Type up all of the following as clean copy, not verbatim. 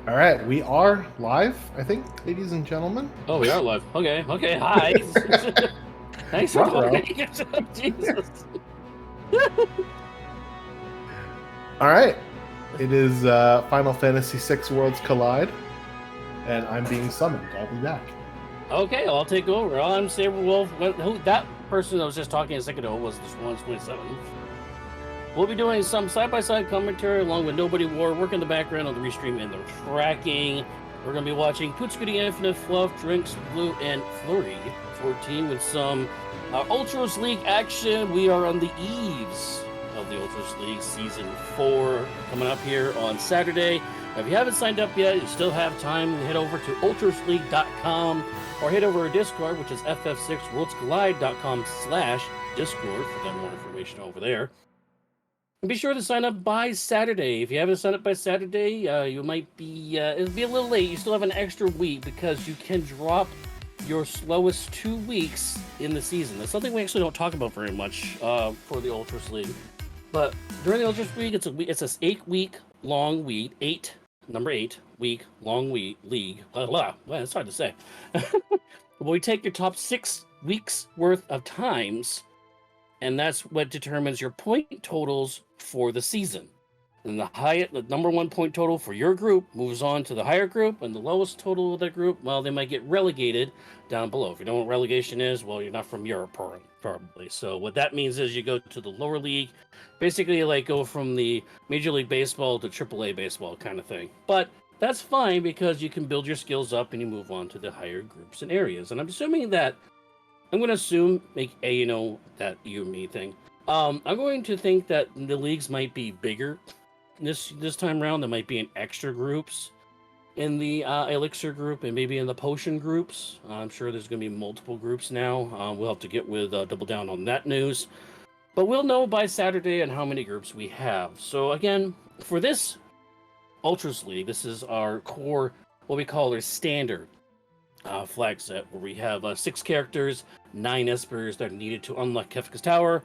All right, we are live, I think, ladies and gentlemen. Oh, we are live. Okay, hi. Thanks for Ruh-roh. joining us. Jesus. All right, it is Final Fantasy VI Worlds Collide, and I'm being summoned. I'll be back. Okay, I'll take over. I'm Saber Wolf. Who that person that was just talking a second ago was this 127. We'll be doing some side-by-side commentary along with Nobody War, work in the background on the restream and the tracking. We're going to be watching Pootscooty Infinite Fluff, Drinks, Blue, and Flurry 14 with some Ultros League action. We are on the eaves of the Ultros League Season 4 coming up here on Saturday. Now, if you haven't signed up yet, you still have time. Head over to ultrasleague.com or head over to Discord, which is ff6worldscollide.com/Discord for that more information over there. And be sure to sign up by Saturday. If you haven't signed up by Saturday, you might be it'll be a little late. You still have an extra week because you can drop your slowest 2 weeks in the season. That's something we actually don't talk about very much for the Ultras League. But during the Ultras League, it's a 8-week long week, number 8 week long week league. Well, it's hard to say. We take your top 6 weeks worth of times, and that's what determines your point totals for the season. And the number 1 point total for your group moves on to the higher group, and the lowest total of that group, well, they might get relegated down below. If you don't know what relegation is, well, you're not from Europe, probably. So what that means is you go to the lower league, basically like go from the Major League Baseball to AAA baseball kind of thing. But that's fine because you can build your skills up and you move on to the higher groups and areas. And I'm going to assume, make a, that you and me thing. I'm going to think that the leagues might be bigger this time around. There might be in extra groups in the elixir group and maybe in the potion groups. I'm sure there's going to be multiple groups now. We'll have to get with Double Down on that news. But we'll know by Saturday on how many groups we have. So again, for this Ultras League, this is our core, what we call our standard flag set, where we have 6 characters, 9 espers that are needed to unlock Kefka's Tower.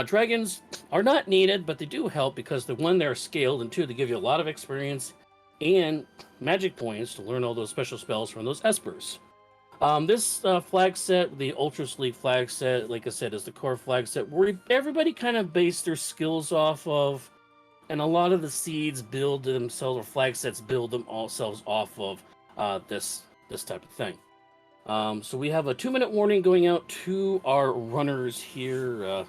Dragons are not needed, but they do help because they're scaled, and 2, they give you a lot of experience and magic points to learn all those special spells from those espers. This flag set, the Ultras League flag set, like I said, is the core flag set where everybody kind of base their skills off of, and a lot of the seeds build themselves, or flag sets build themselves off of this type of thing. So we have a 2-minute warning going out to our runners here.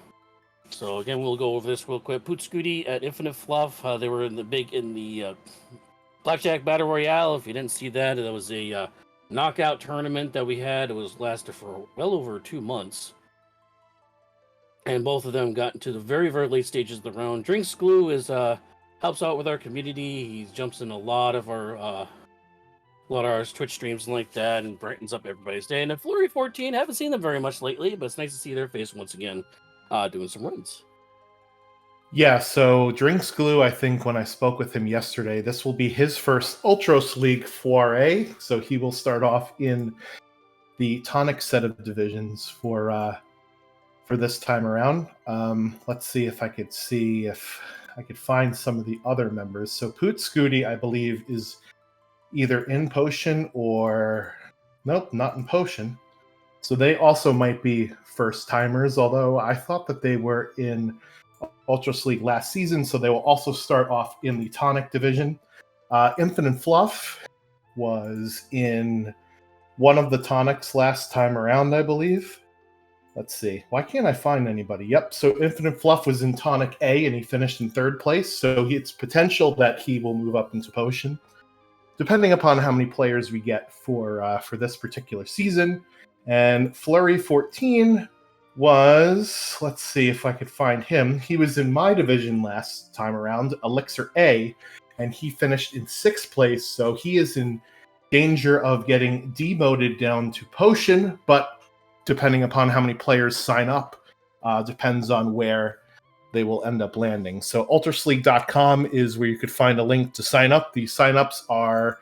So again, we'll go over this real quick. Pootscooty at Infinite Fluff. They were in the Blackjack Battle Royale. If you didn't see that, that was a knockout tournament that we had. It was lasted for well over 2 months. And both of them got into the very, very late stages of the round. Drinks Glue is helps out with our community. He jumps in a lot of our Twitch streams and like that, and brightens up everybody's day. And at Flurry 14, haven't seen them very much lately, but it's nice to see their face once again, doing some runs. Yeah, so Drinks Glue, I think when I spoke with him yesterday, this will be his first Ultros League foray. So he will start off in the tonic set of divisions for this time around. Let's see if I could find some of the other members. So Pootscooty, I believe, is either in potion or nope, not in potion. So they also might be first timers, although I thought that they were in Ultros League last season, so they will also start off in the tonic division. Infinite Fluff was in one of the tonics last time around, I believe. Let's see. Why can't I find anybody? Yep. So Infinite Fluff was in Tonic A and he finished in 3rd place. So it's potential that he will move up into Potion, depending upon how many players we get for this particular season. And Flurry 14 was, let's see if I could find him. He was in my division last time around, Elixir A, and he finished in 6th place. So he is in danger of getting demoted down to Potion, but depending upon how many players sign up, depends on where they will end up landing. So ultrasleague.com is where you could find a link to sign up. The sign-ups are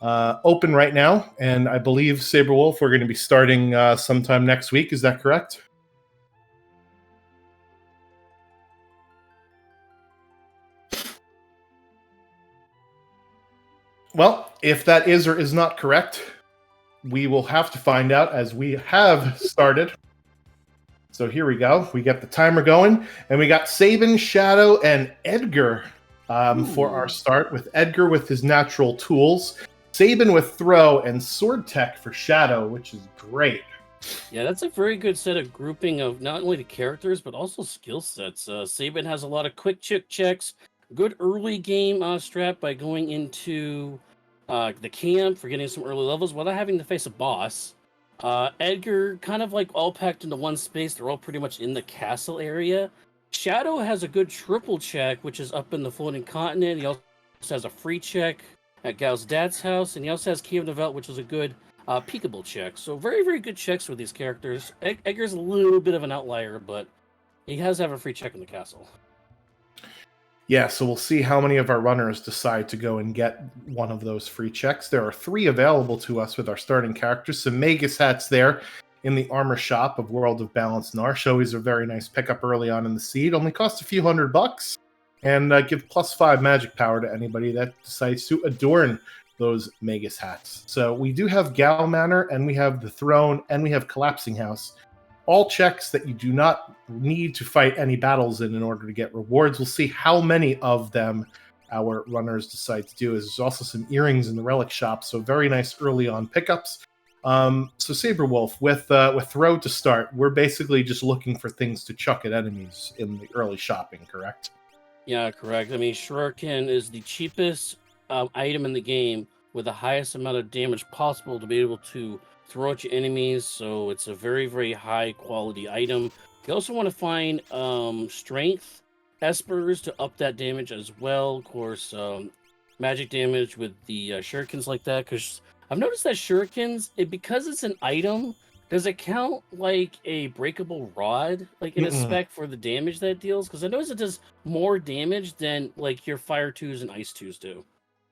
open right now, and I believe, Saberwolf, we're going to be starting sometime next week. Is that correct? Well, if that is or is not correct, we will have to find out as we have started. So here we go. We got the timer going, and we got Saban, Shadow, and Edgar for our start, with Edgar with his natural tools, Saban with throw, and sword tech for Shadow, which is great. Yeah, that's a very good set of grouping of not only the characters, but also skill sets. Saban has a lot of quick checks, good early game strat by going into the camp for getting some early levels without having to face a boss. Edgar, kind of like all packed into one space, they're all pretty much in the castle area. Shadow has a good triple check, which is up in the floating continent. He also has a free check at Gao's dad's house, and he also has Key of Nevel, which is a good peekable check. So very, very good checks with these characters. Edgar's a little bit of an outlier, but he has to have a free check in the castle. Yeah, so we'll see how many of our runners decide to go and get one of those free checks. There are 3 available to us with our starting characters. Some Magus hats there in the armor shop of World of Balance Narsh. Always a very nice pickup early on in the seed. Only costs a few $100, and give +5 magic power to anybody that decides to adorn those Magus hats. So we do have Gal Manor, and we have the Throne, and we have Collapsing House. All checks that you do not need to fight any battles in order to get rewards. We'll see how many of them our runners decide to do. There's also some earrings in the relic shop, so very nice early on pickups. So Saberwolf, with throw to start, we're basically just looking for things to chuck at enemies in the early shopping, correct? Yeah, correct. I mean, Shuriken is the cheapest item in the game with the highest amount of damage possible to be able to throw at your enemies, so it's a very, very high quality item. You also want to find strength espers to up that damage as well. Of course, magic damage with the shurikens like that, because I've noticed that shurikens, because it's an item, does it count like a breakable rod, like in a spec for the damage that it deals? Because I notice it does more damage than like your fire 2s and ice 2s do.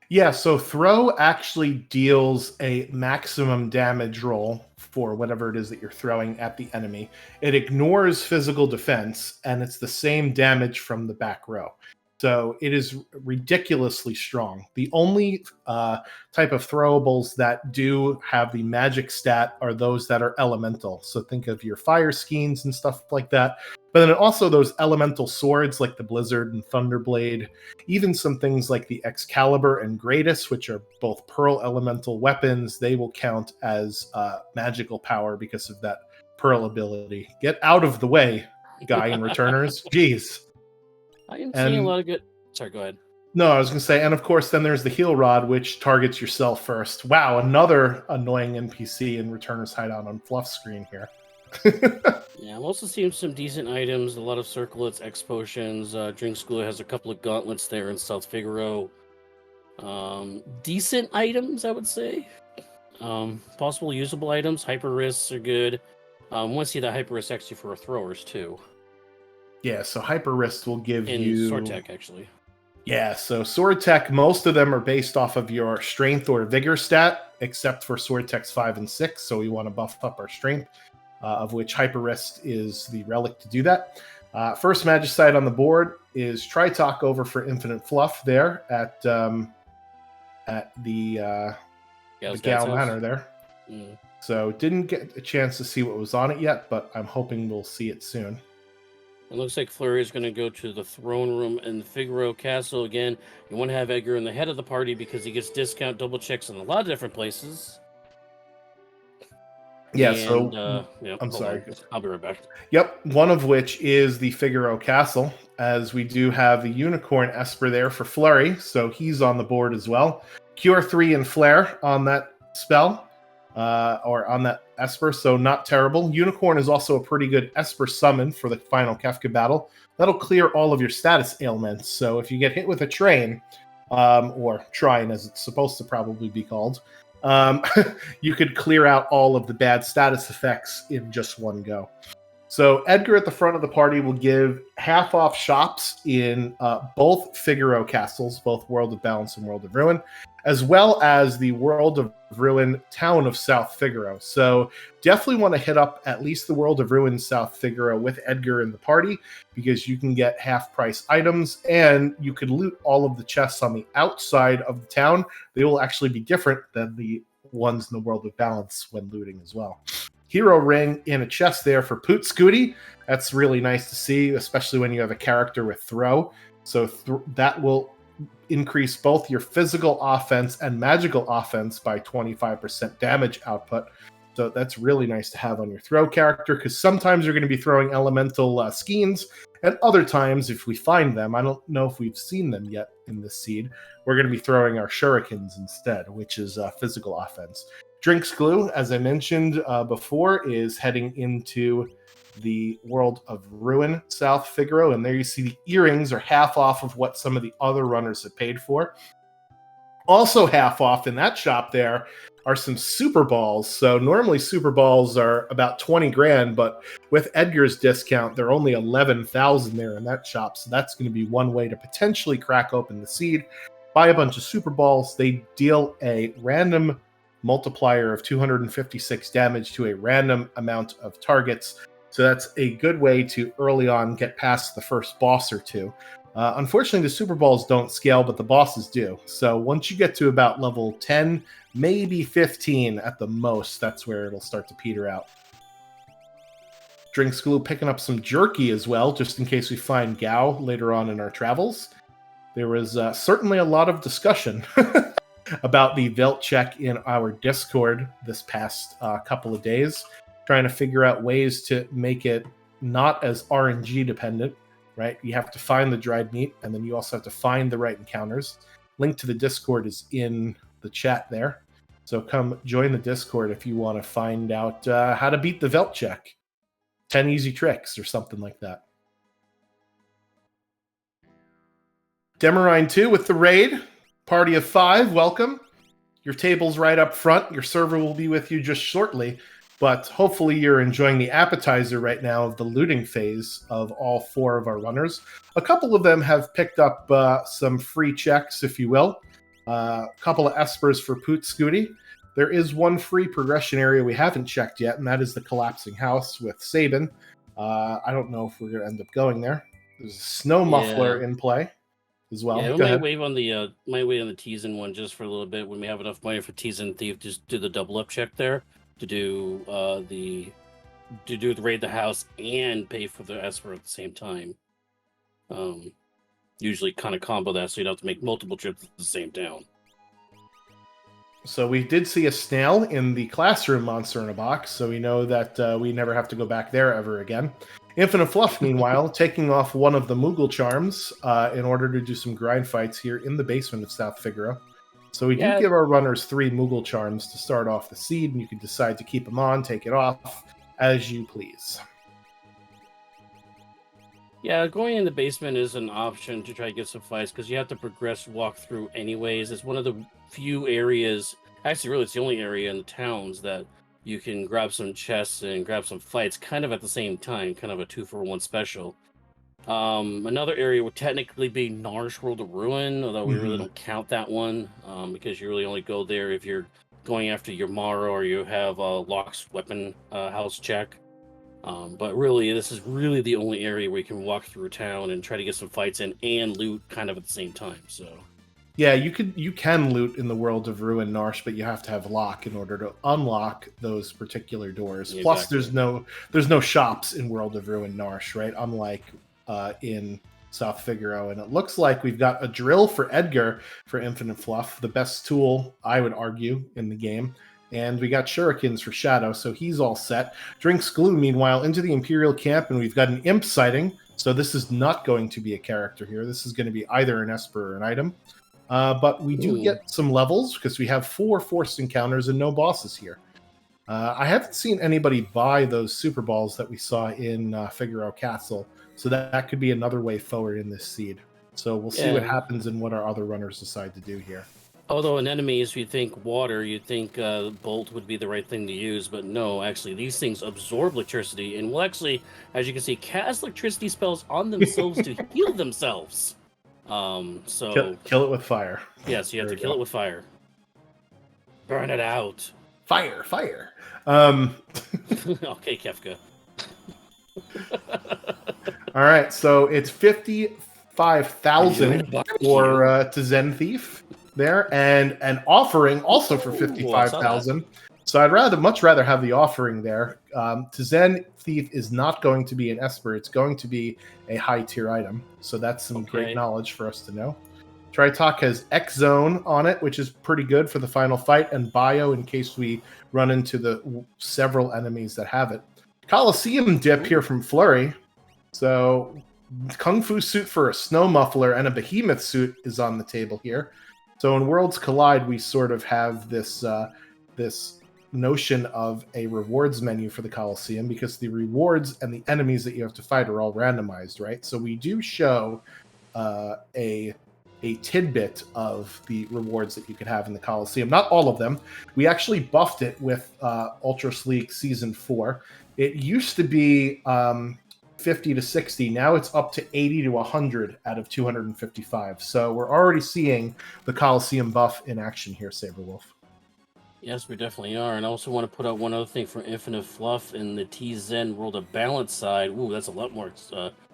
Yeah, so throw actually deals a maximum damage roll for whatever it is that you're throwing at the enemy. It ignores physical defense, and it's the same damage from the back row. So it is ridiculously strong. The only type of throwables that do have the magic stat are those that are elemental. So think of your fire skeins and stuff like that. But then also those elemental swords like the Blizzard and Thunderblade, even some things like the Excalibur and Greatus, which are both Pearl elemental weapons, they will count as magical power because of that Pearl ability. Get out of the way, guy in Returners. Jeez. I am seeing a lot of good... Sorry, go ahead. No, I was going to say, and of course, then there's the Heal Rod, which targets yourself first. Wow, another annoying NPC in Returner's Hideout on Fluff screen here. Yeah, I'm also seeing some decent items, a lot of circlets, X potions. Drink School has a couple of gauntlets there in South Figaro. Decent items, I would say. Possible usable items. Hyper wrists are good. I want to see that hyper wrist actually for throwers too. Yeah, so hyper wrist will give and you sword tech actually. Yeah, so sword tech, most of them are based off of your strength or vigor stat, except for sword techs 5 and 6. So we want to buff up our strength, of which hyper wrist is the relic to do that. First magicite on the board is Tritalk over for infinite fluff there at the Gal Manor there. So didn't get a chance to see what was on it yet, but I'm hoping we'll see it soon. It looks like Flurry is going to go to the throne room in the Figaro Castle again. You want to have Edgar in the head of the party because he gets discount double checks in a lot of different places. Yeah, I'm sorry. I'll be right back. Yep, one of which is the Figaro Castle, as we do have the Unicorn Esper there for Flurry, so he's on the board as well. Cure 3 and Flare on that spell, or on that Esper, so not terrible. Unicorn is also a pretty good Esper summon for the final Kefka battle. That'll clear all of your status ailments, so if you get hit with a train, or Trine as it's supposed to probably be called, you could clear out all of the bad status effects in just one go. So Edgar at the front of the party will give half off shops in both Figaro castles, both World of Balance and World of Ruin, as well as the World of Ruin town of South Figaro. So definitely want to hit up at least the World of Ruin South Figaro with Edgar in the party, because you can get half price items and you can loot all of the chests on the outside of the town. They will actually be different than the ones in the World of Balance when looting as well. Hero ring in a chest there for Poot Scooty. That's really nice to see, especially when you have a character with throw. So that will increase both your physical offense and magical offense by 25% damage output. So that's really nice to have on your throw character, because sometimes you're going to be throwing elemental skeins, and other times, if we find them, I don't know if we've seen them yet in this seed, we're going to be throwing our shurikens instead, which is physical offense. Drinks Glue, as I mentioned before, is heading into the World of Ruin South Figaro, and there you see the earrings are half off of what some of the other runners have paid for. Also half off in that shop there are some Super Balls. So normally Super Balls are about 20 grand, but with Edgar's discount, they're only 11,000 there in that shop. So that's going to be one way to potentially crack open the seed. Buy a bunch of Super Balls. They deal a random multiplier of 256 damage to a random amount of targets. So that's a good way to early on get past the first boss or two. Unfortunately, the Super Balls don't scale, but the bosses do. So once you get to about level 10, maybe 15 at the most, that's where it'll start to peter out. Drinks Glue picking up some jerky as well, just in case we find Gao later on in our travels. There was certainly a lot of discussion about the Velt check in our Discord this past couple of days, trying to figure out ways to make it not as RNG dependent, right? You have to find the dried meat, and then you also have to find the right encounters. Link to the Discord is in the chat there. So come join the Discord if you want to find out how to beat the Velt check. 10 easy tricks or something like that. Demarine 2 with the raid. Party of 5, welcome. Your table's right up front. Your server will be with you just shortly, but hopefully you're enjoying the appetizer right now of the looting phase of all 4 of our runners. A couple of them have picked up some free checks, if you will. A couple of espers for Poot Scooty. There is one free progression area we haven't checked yet, and that is the Collapsing House with Sabin. I don't know if we're going to end up going there. There's a snow muffler in play as well. Yeah, we might wait on the Teasin one just for a little bit when we have enough money for Teasin Thief. Just do the double up check there to do the raid the house and pay for the Esper at the same time. Usually kind of combo that so you don't have to make multiple trips to the same town. So we did see a snail in the classroom monster in a box, so we know that we never have to go back there ever again. Infinite Fluff, meanwhile, taking off one of the Moogle charms in order to do some grind fights here in the basement of South Figaro. So we do give our runners 3 Moogle charms to start off the seed, and you can decide to keep them on, take it off, as you please. Yeah, going in the basement is an option to try to get some fights, because you have to progress walkthrough anyways. It's one of the few areas, actually really it's the only area in the towns that you can grab some chests and grab some fights kind of at the same time, kind of a 2-for-1 special. Another area would technically be Narsh World of Ruin, although we really don't count that one, because you really only go there if you're going after your Mara or you have a Locke's weapon house check. But really, this is really the only area where you can walk through town and try to get some fights in and loot kind of at the same time. So, yeah, you can loot in the World of Ruin Narsh, but you have to have lock in order to unlock those particular doors. Yeah, plus, exactly. there's no shops in World of Ruin Narsh, right? Unlike in South Figaro, and it looks like we've got a drill for Edgar for Infinite Fluff, the best tool I would argue in the game. And we got shurikens for Shadow, so he's all set. Drinks Glue, meanwhile, into the Imperial camp, and we've got an imp sighting. So this is not going to be a character here. This is going to be either an Esper or an item. But we do get some levels, because we have 4 forced encounters and no bosses here. I haven't seen anybody buy those Super Balls that we saw in Figaro Castle, so that could be another way forward in this seed. So we'll see what happens and what our other runners decide to do here. Although in enemies, you think water, you'd think bolt would be the right thing to use, but no, actually, these things absorb electricity and will actually, as you can see, cast electricity spells on themselves to heal themselves. So Kill it with fire. yes, you have There to we kill it go. with fire. Burn it out. Fire, fire. Um, Okay, Kefka. all right, so it's 55,000 Barbecue. for to Zen Thief there, and an offering also for Ooh, I saw that. 55,000. So I'd much rather have the offering there. To Zen Thief is not going to be an Esper; it's going to be a high tier item. So that's some great Okay. knowledge for us to know. Tritok has X Zone on it, which is pretty good for the final fight, and Bio in case we run into the several enemies that have it. Coliseum dip here from Flurry. So Kung Fu suit for a snow muffler and a behemoth suit is on the table here. So in Worlds Collide, we sort of have this notion of a rewards menu for the Coliseum because the rewards and the enemies that you have to fight are all randomized, right? So we do show a tidbit of the rewards that you could have in the Coliseum. Not all of them. We actually buffed it with Ultros League Season 4. It used to be 50 to 60. Now it's up to 80 to 100 out of 255. So we're already seeing the Coliseum buff in action here, Saberwolf. Yes, we definitely are. And I also want to put out one other thing for Infinite Fluff in the T-Zen World of Balance side. Ooh, that's a lot more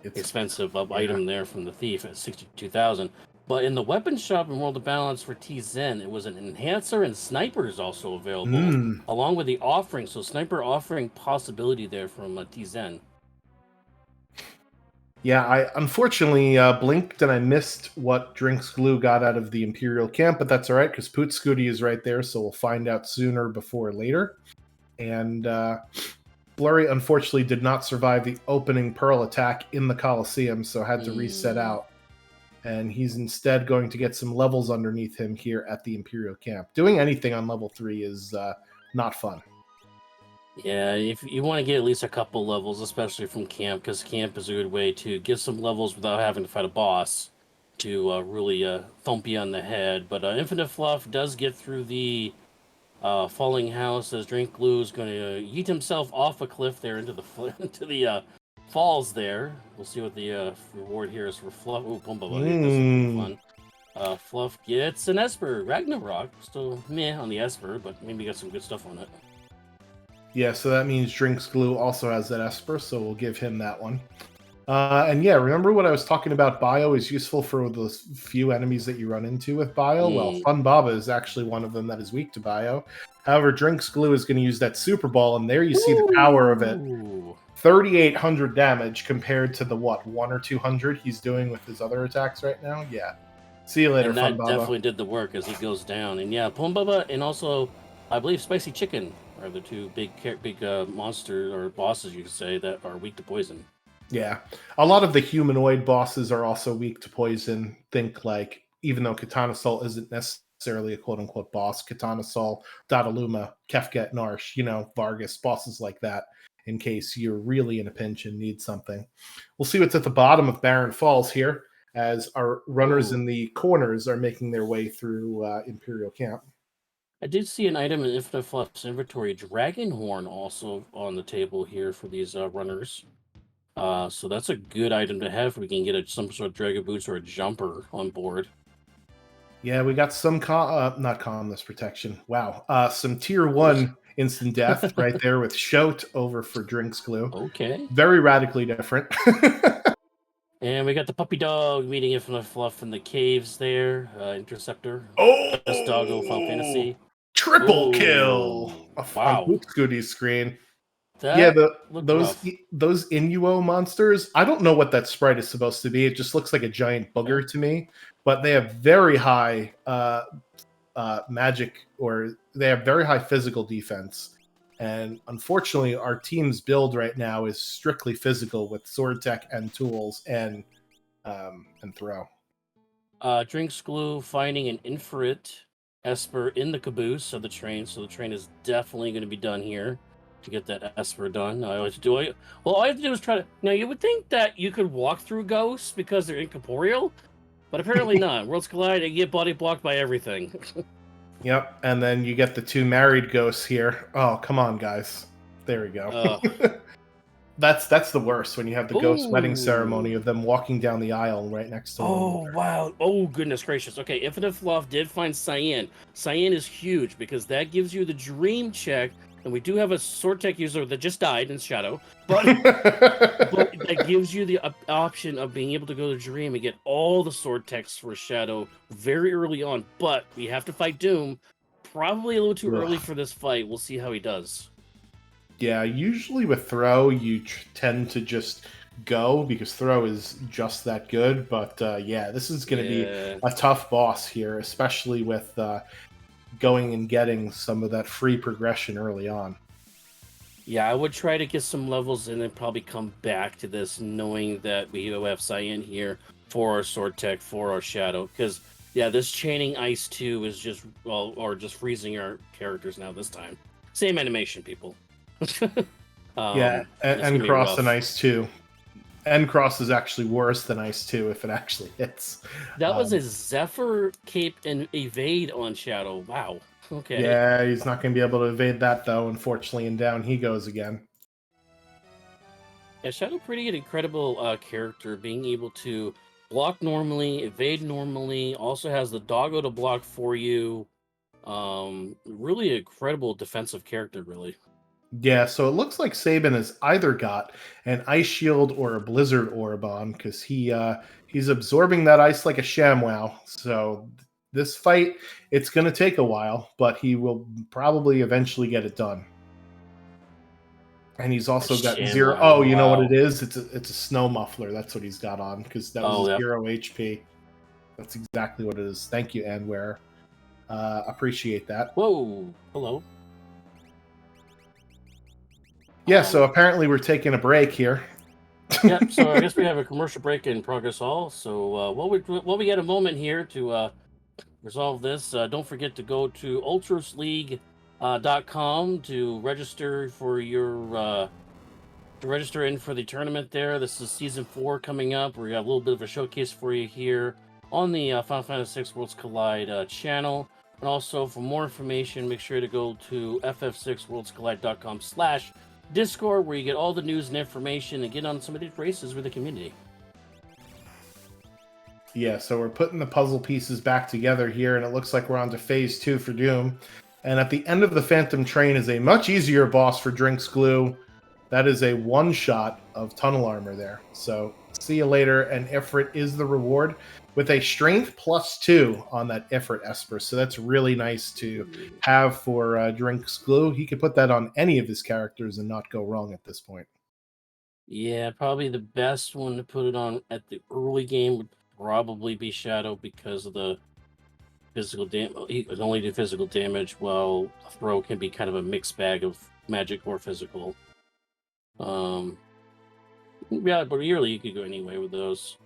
expensive item there from the Thief at 62,000. But in the weapon shop in World of Balance for T-Zen, it was an Enhancer and Sniper is also available, along with the offering. So Sniper offering possibility there from T-Zen. Yeah, I unfortunately blinked and I missed what Drinks Glue got out of the Imperial camp, but that's all right because Poot Scooty is right there, so we'll find out sooner before later. And Blurry unfortunately did not survive the opening Pearl attack in the Coliseum, so had to reset out. And he's instead going to get some levels underneath him here at the Imperial camp. Doing anything on level 3 is not fun. Yeah, if you want to get at least a couple levels, especially from camp, because camp is a good way to get some levels without having to fight a boss to really thump you on the head. But Infinite Fluff does get through the falling house as Drink Glue is going to yeet himself off a cliff there into the into the falls there. We'll see what the reward here is for Fluff. Oh, Pumba, this is fun. Fluff gets an Esper, Ragnarok. Still meh on the Esper, but maybe got some good stuff on it. Yeah, so that means Drinks Glue also has that Esper, so we'll give him that one. And yeah, remember what I was talking about? Bio is useful for those few enemies that you run into with Bio? Well, Fun Baba is actually one of them that is weak to Bio. However, Drinks Glue is going to use that Super Ball, and there you see the power of it. 3,800 damage compared to the, 1 or 200 he's doing with his other attacks right now? Yeah. See you later, and Fun that Baba. definitely did the work as he goes down. And yeah, Pumbaba and also, I believe, Spicy Chicken are the two big monsters or bosses, you could say, that are weak to poison. Yeah. A lot of the humanoid bosses are also weak to poison. Think like, even though Katana Soul isn't necessarily a quote-unquote boss, Katana Soul, Dataluma, Kefka, Narsh, Vargas, bosses like that, in case you're really in a pinch and need something. We'll see what's at the bottom of Barren Falls here, as our runners in the corners are making their way through Imperial Camp. I did see an item in Infinite Fluff's inventory, Dragon Horn, also on the table here for these runners. So that's a good item to have if we can get some sort of Dragon Boots or a Jumper on board. Yeah, we got some not calmness protection. Wow. Some tier 1 instant death right there with Shout over for Drinks Glue. Okay. Very radically different. And we got the puppy dog meeting Infinite Fluff in the caves there. Interceptor. Oh! Best doggo Final Fantasy. Triple kill! Wow. On Scooty's screen. That those Inuo monsters, I don't know what that sprite is supposed to be. It just looks like a giant booger to me. But they have very high magic, or they have very high physical defense. And unfortunately, our team's build right now is strictly physical with sword tech and tools and throw. Drinks Glue finding an Infrared Esper in the caboose of the train. So the train is definitely going to be done here to get that Esper done. All I have to do is try to... Now, you would think that you could walk through ghosts because they're incorporeal, But apparently not. Worlds collide, and get body blocked by everything. Yep, and then you get the two married ghosts here. Oh, come on, guys. There we go. That's the worst, when you have the ghost wedding ceremony of them walking down the aisle right next to one Oh, another. wow. Oh, goodness gracious. Okay, Infinite Fluff did find Cyan. Cyan is huge because that gives you the dream check. And we do have a sword tech user that just died in Shadow. But that gives you the option of being able to go to Dream and get all the sword techs for Shadow very early on. But we have to fight Doom. Probably a little too early for this fight. We'll see how he does. Yeah, usually with Throw, you tend to just go because Throw is just that good. But yeah, this is going to be a tough boss here, especially with going and getting some of that free progression early on. Yeah, I would try to get some levels and then probably come back to this knowing that we have Cyan here for our sword tech, for our Shadow. Because, yeah, this chaining Ice 2 is just, well, or just freezing our characters now this time. Same animation, people. Yeah, and Cross and Ice 2. End Cross is actually worse than Ice 2 if it actually hits. That was a Zephyr cape and evade on Shadow. Wow. Okay. Yeah, he's not going to be able to evade that, though, unfortunately, and down he goes again. Yeah, Shadow pretty an incredible character, being able to block normally, evade normally, also has the doggo to block for you. Really incredible defensive character, really. Yeah, so it looks like Sabin has either got an Ice Shield or a Blizzard Orb on, because he's absorbing that ice like a ShamWow. So this fight, it's going to take a while, but he will probably eventually get it done. And he's also got zero. Oh, you know what it is? It's a snow muffler. That's what he's got on, because that was 0 HP. That's exactly what it is. Thank you, Anware. Appreciate that. Whoa, hello. Yeah, so apparently we're taking a break here. Yep, so I guess we have a commercial break in progress all. So while we get a moment here to resolve this, don't forget to go to ultrosleague.com to register for your to register in for the tournament there. This is season 4 coming up. We got a little bit of a showcase for you here on the Final Fantasy VI Worlds Collide channel. And also, for more information, make sure to go to ff6worldscollide.com/Discord, where you get all the news and information and get on some of these races with the community. Yeah, so we're putting the puzzle pieces back together here, and it looks like we're on to phase 2 for Doom. And at the end of the Phantom Train is a much easier boss for Drinks Glue. That is a one-shot of Tunnel Armor there. So see you later, and Ifrit is the reward with a Strength +2 on that Ifrit Esper. So that's really nice to have for Drinks Glue. He could put that on any of his characters and not go wrong at this point. Yeah, probably the best one to put it on at the early game would probably be Shadow, because of the physical damage. He can only do physical damage, while Throw can be kind of a mixed bag of magic or physical. Yeah, but really you could go anyway with those.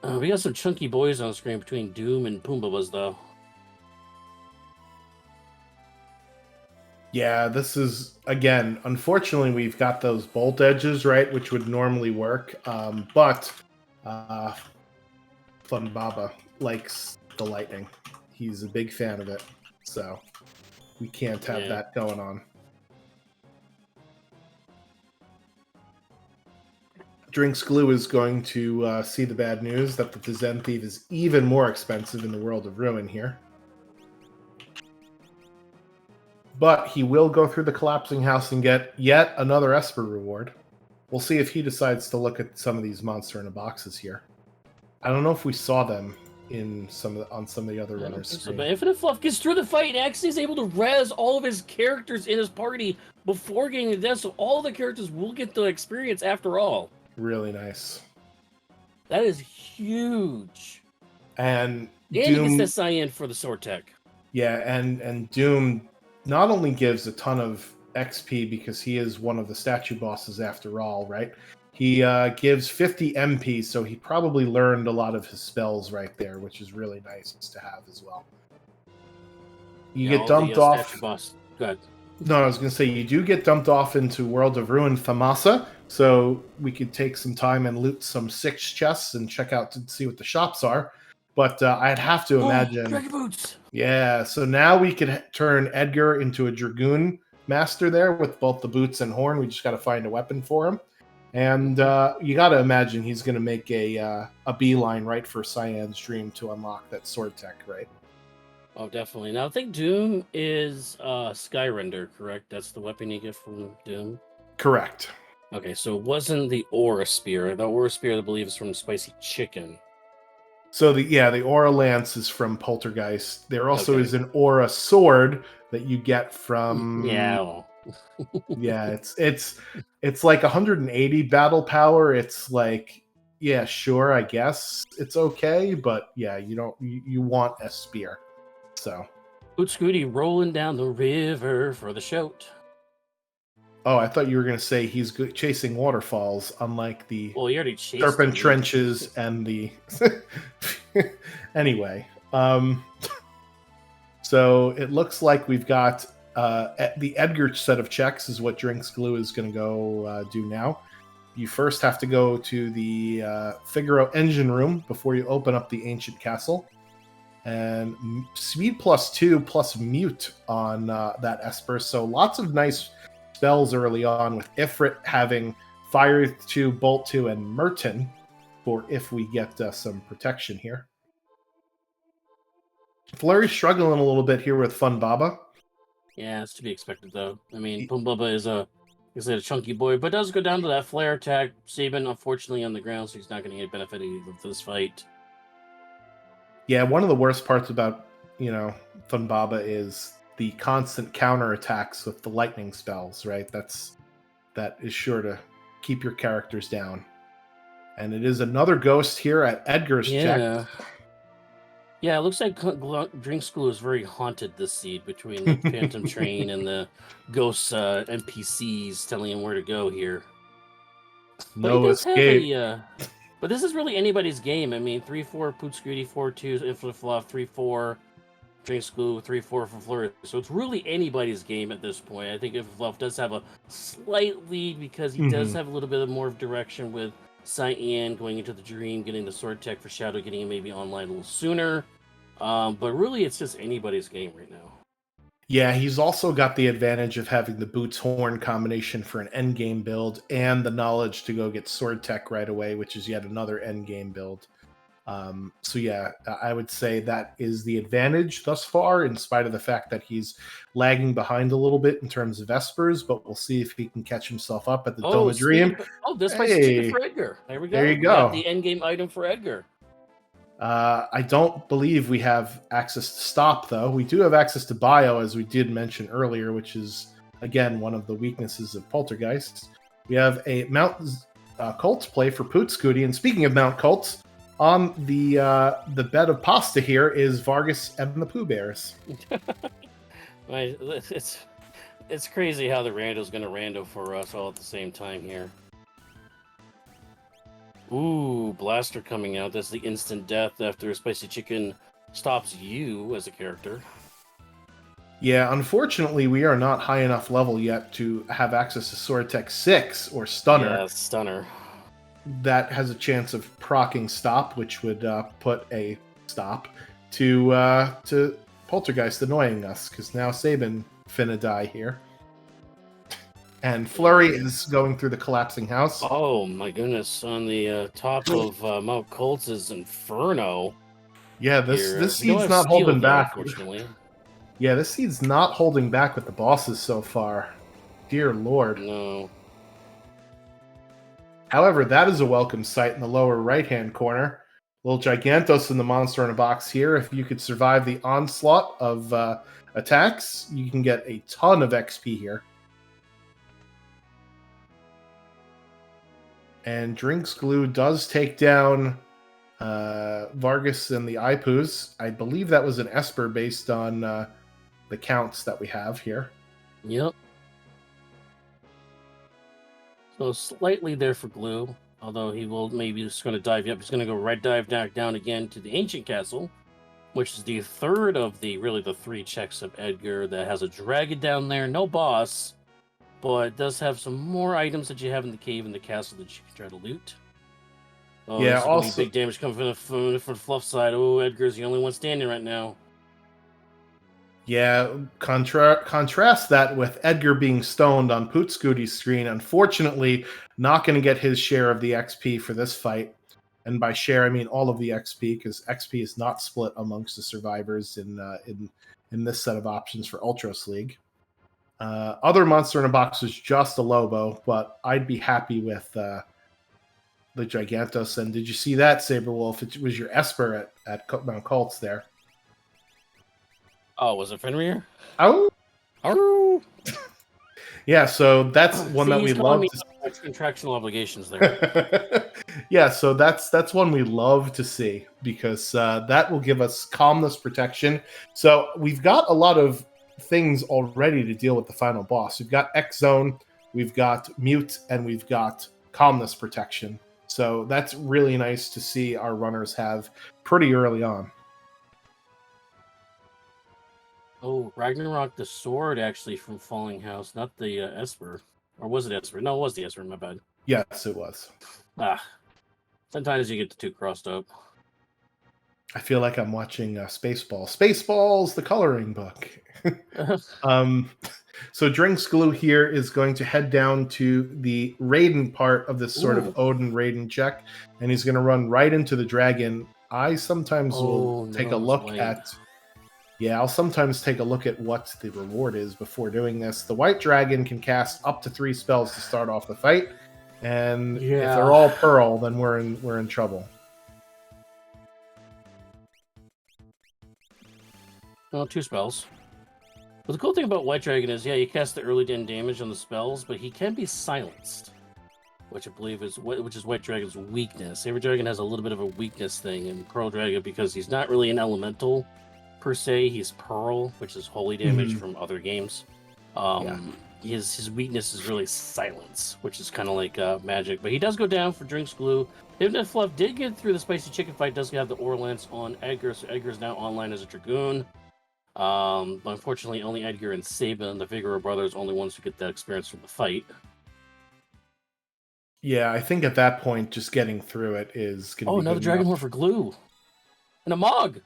We got some chunky boys on the screen between Doom and Pumbaa's, though. Yeah, this is, again, unfortunately, we've got those bolt edges, right, which would normally work. But Fun Baba likes the lightning. He's a big fan of it. So we can't have that going on. Drinks Glue is going to see the bad news that the Zen Thief is even more expensive in the World of Ruin here. But he will go through the Collapsing House and get yet another Esper reward. We'll see if he decides to look at some of these Monster in a Boxes here. I don't know if we saw them in on some of the other runners. So, but Infinite Fluff gets through the fight and actually is able to res all of his characters in his party before getting to death, so all the characters will get the experience after all. Really nice. That is huge. And Doom, he gets the Cyan for the sword tech. Yeah, and Doom not only gives a ton of XP because he is one of the statue bosses after all, right? He gives 50 MP, so he probably learned a lot of his spells right there, which is really nice to have as well. You get dumped off. Go ahead. No, I was going to say, you do get dumped off into World of Ruin Thamasa, so we could take some time and loot some 6 chests and check out to see what the shops are. But I'd have to imagine. Dragon boots. Yeah, so now we could turn Edgar into a Dragoon master there with both the boots and horn. We just got to find a weapon for him. And you got to imagine he's going to make a beeline right for Cyan's Dream to unlock that sword tech, right? Oh, definitely. Now, I think Doom is Skyrender, correct? That's the weapon you get from Doom? Correct. Okay, so it wasn't the Aura Spear. The Aura Spear, I believe, is from Spicy Chicken. So the Aura Lance is from Poltergeist. There also Okay. is an Aura Sword that you get from Yeah. yeah, it's like 180 battle power. It's like, yeah, sure, I guess it's okay, but yeah, you want a spear. So Boot Scooty rolling down the river for the shout. oh, I thought you were going to say he's chasing waterfalls, unlike the Well, you already chased serpent him. trenches and the anyway. So it looks like we've got the Edgar set of checks is what Drinks Glue is going to go do now. You first have to go to the Figaro engine room before you open up the ancient castle. And speed +2 plus mute on that Esper. So lots of nice spells early on, with Ifrit having Fire 2, Bolt 2, and Merton for if we get some protection here. Flurry's struggling a little bit here with Fun Baba. Yeah, it's to be expected, though. I mean, Pumbaba is a chunky boy, but does go down to that flare attack. Sabin, unfortunately, on the ground, so he's not going to get benefit of this fight. Yeah, one of the worst parts about, Fun Baba is the constant counterattacks with the lightning spells, right? That is sure to keep your characters down. And it is another ghost here at Edgar's check. Yeah, it looks like Drink School is very haunted this seed, between the Phantom Train and the ghost NPCs telling him where to go here. No escape. But this is really anybody's game. I mean, 3-4 Pootscooty, 4-2 Infinite Fluff, 3-4 Drink School, 3-4 for Flurry. So it's really anybody's game at this point. I think Infinite Fluff does have a slight lead because he does have a little bit more of direction with Cyan going into the Dream, getting the sword tech for Shadow, getting him maybe online a little sooner. But really, it's just anybody's game right now. Yeah, he's also got the advantage of having the Boots Horn combination for an endgame build and the knowledge to go get sword tech right away, which is yet another endgame build. So yeah, I would say that is the advantage thus far, in spite of the fact that he's lagging behind a little bit in terms of Vespers, but we'll see if he can catch himself up at the Dome of Dream. This might chicken for Edgar. There we go. There you go. The endgame item for Edgar. I don't believe we have access to stop, though. We do have access to bio, as we did mention earlier, which is, again, one of the weaknesses of Poltergeists. We have a Mount Colts play for Pootscooty, and speaking of Mount Colts, on the bed of pasta here is Vargas and the Pooh Bears. It's crazy how the rando's going to rando for us all at the same time here. Ooh, Blaster coming out. That's the instant death after Spicy Chicken stops you as a character. Yeah, unfortunately, we are not high enough level yet to have access to Sword Tech 6 or Stunner. Yeah, Stunner. That has a chance of proccing Stop, which would put a stop to Poltergeist annoying us, because now Sabin finna die here. And Flurry is going through the collapsing house. Oh my goodness! On the top of Mount Colts is Inferno. Yeah, this seed's not holding back. Unfortunately. Yeah, this seed's not holding back with the bosses so far. Dear Lord. No. However, that is a welcome sight in the lower right-hand corner. Little Gigantos in the monster in a box here. If you could survive the onslaught of attacks, you can get a ton of XP here. And Drinks Glue does take down Vargas and the Ipoos. I believe that was an Esper based on the counts that we have here. Yep. So slightly there for Glue, although he will maybe just going to dive up. He's going to go right dive down again to the Ancient Castle, which is the third of the three checks of Edgar that has a dragon down there. No boss. But it does have some more items that you have in the cave and the castle that you can try to loot. Oh, Yeah, this is going to be also, big damage coming from the Fluff side. Oh, Edgar's the only one standing right now. yeah, contrast that with Edgar being stoned on Pootscooty's screen. Unfortunately, not going to get his share of the XP for this fight. And by share, I mean all of the XP, because XP is not split amongst the survivors in this set of options for Ultros League. Other monster in a box was just a Lobo, but I'd be happy with the Gigantos. And did you see that, Saberwolf? It was your Esper at Mount Colts there. Oh, was it Fenrir? Oh, Oh, yeah. So that's one see, that he's we calling love me to contractual obligations there. yeah, so that's one we love to see because that will give us calmness protection. So we've got a lot of things already to deal with the final boss. We've got X Zone, we've got Mute, and we've got calmness protection. So that's really nice to see our runners have pretty early on. Oh, Ragnarok the sword actually from Falling House, not the Esper. Or was it Esper? No, it was the Esper, my bad. Yes, it was. Ah, sometimes you get the two crossed up. I feel like I'm watching Spaceballs. Spaceballs, the coloring book. So Drinks Glue here is going to head down to the Raiden part of this sort of Odin Raiden check, and he's going to run right into the dragon. I sometimes will take a look at. Yeah, I'll sometimes take a look at what the reward is before doing this. The white dragon can cast up to 3 spells to start off the fight, and if they're all Pearl, then we're in trouble. Well, 2 spells. But the cool thing about White Dragon is, yeah, you cast the early damage on the spells, but he can be silenced, which I believe is White Dragon's weakness. Every dragon has a little bit of a weakness thing in Pearl Dragon because he's not really an elemental per se. He's Pearl, which is holy damage from other games. His weakness is really silence, which is kind of like magic. But he does go down for Drinks Glue. Even if Fluff did get through the Spicy Chicken fight, does have the Aura Lance on Edgar, so Edgar's now online as a Dragoon. But unfortunately, only Edgar and Sabin, the Figaro brothers, only ones who get that experience from the fight. Yeah, I think at that point, just getting through it is going to be another Dragon Lore for Glue. And a Mog!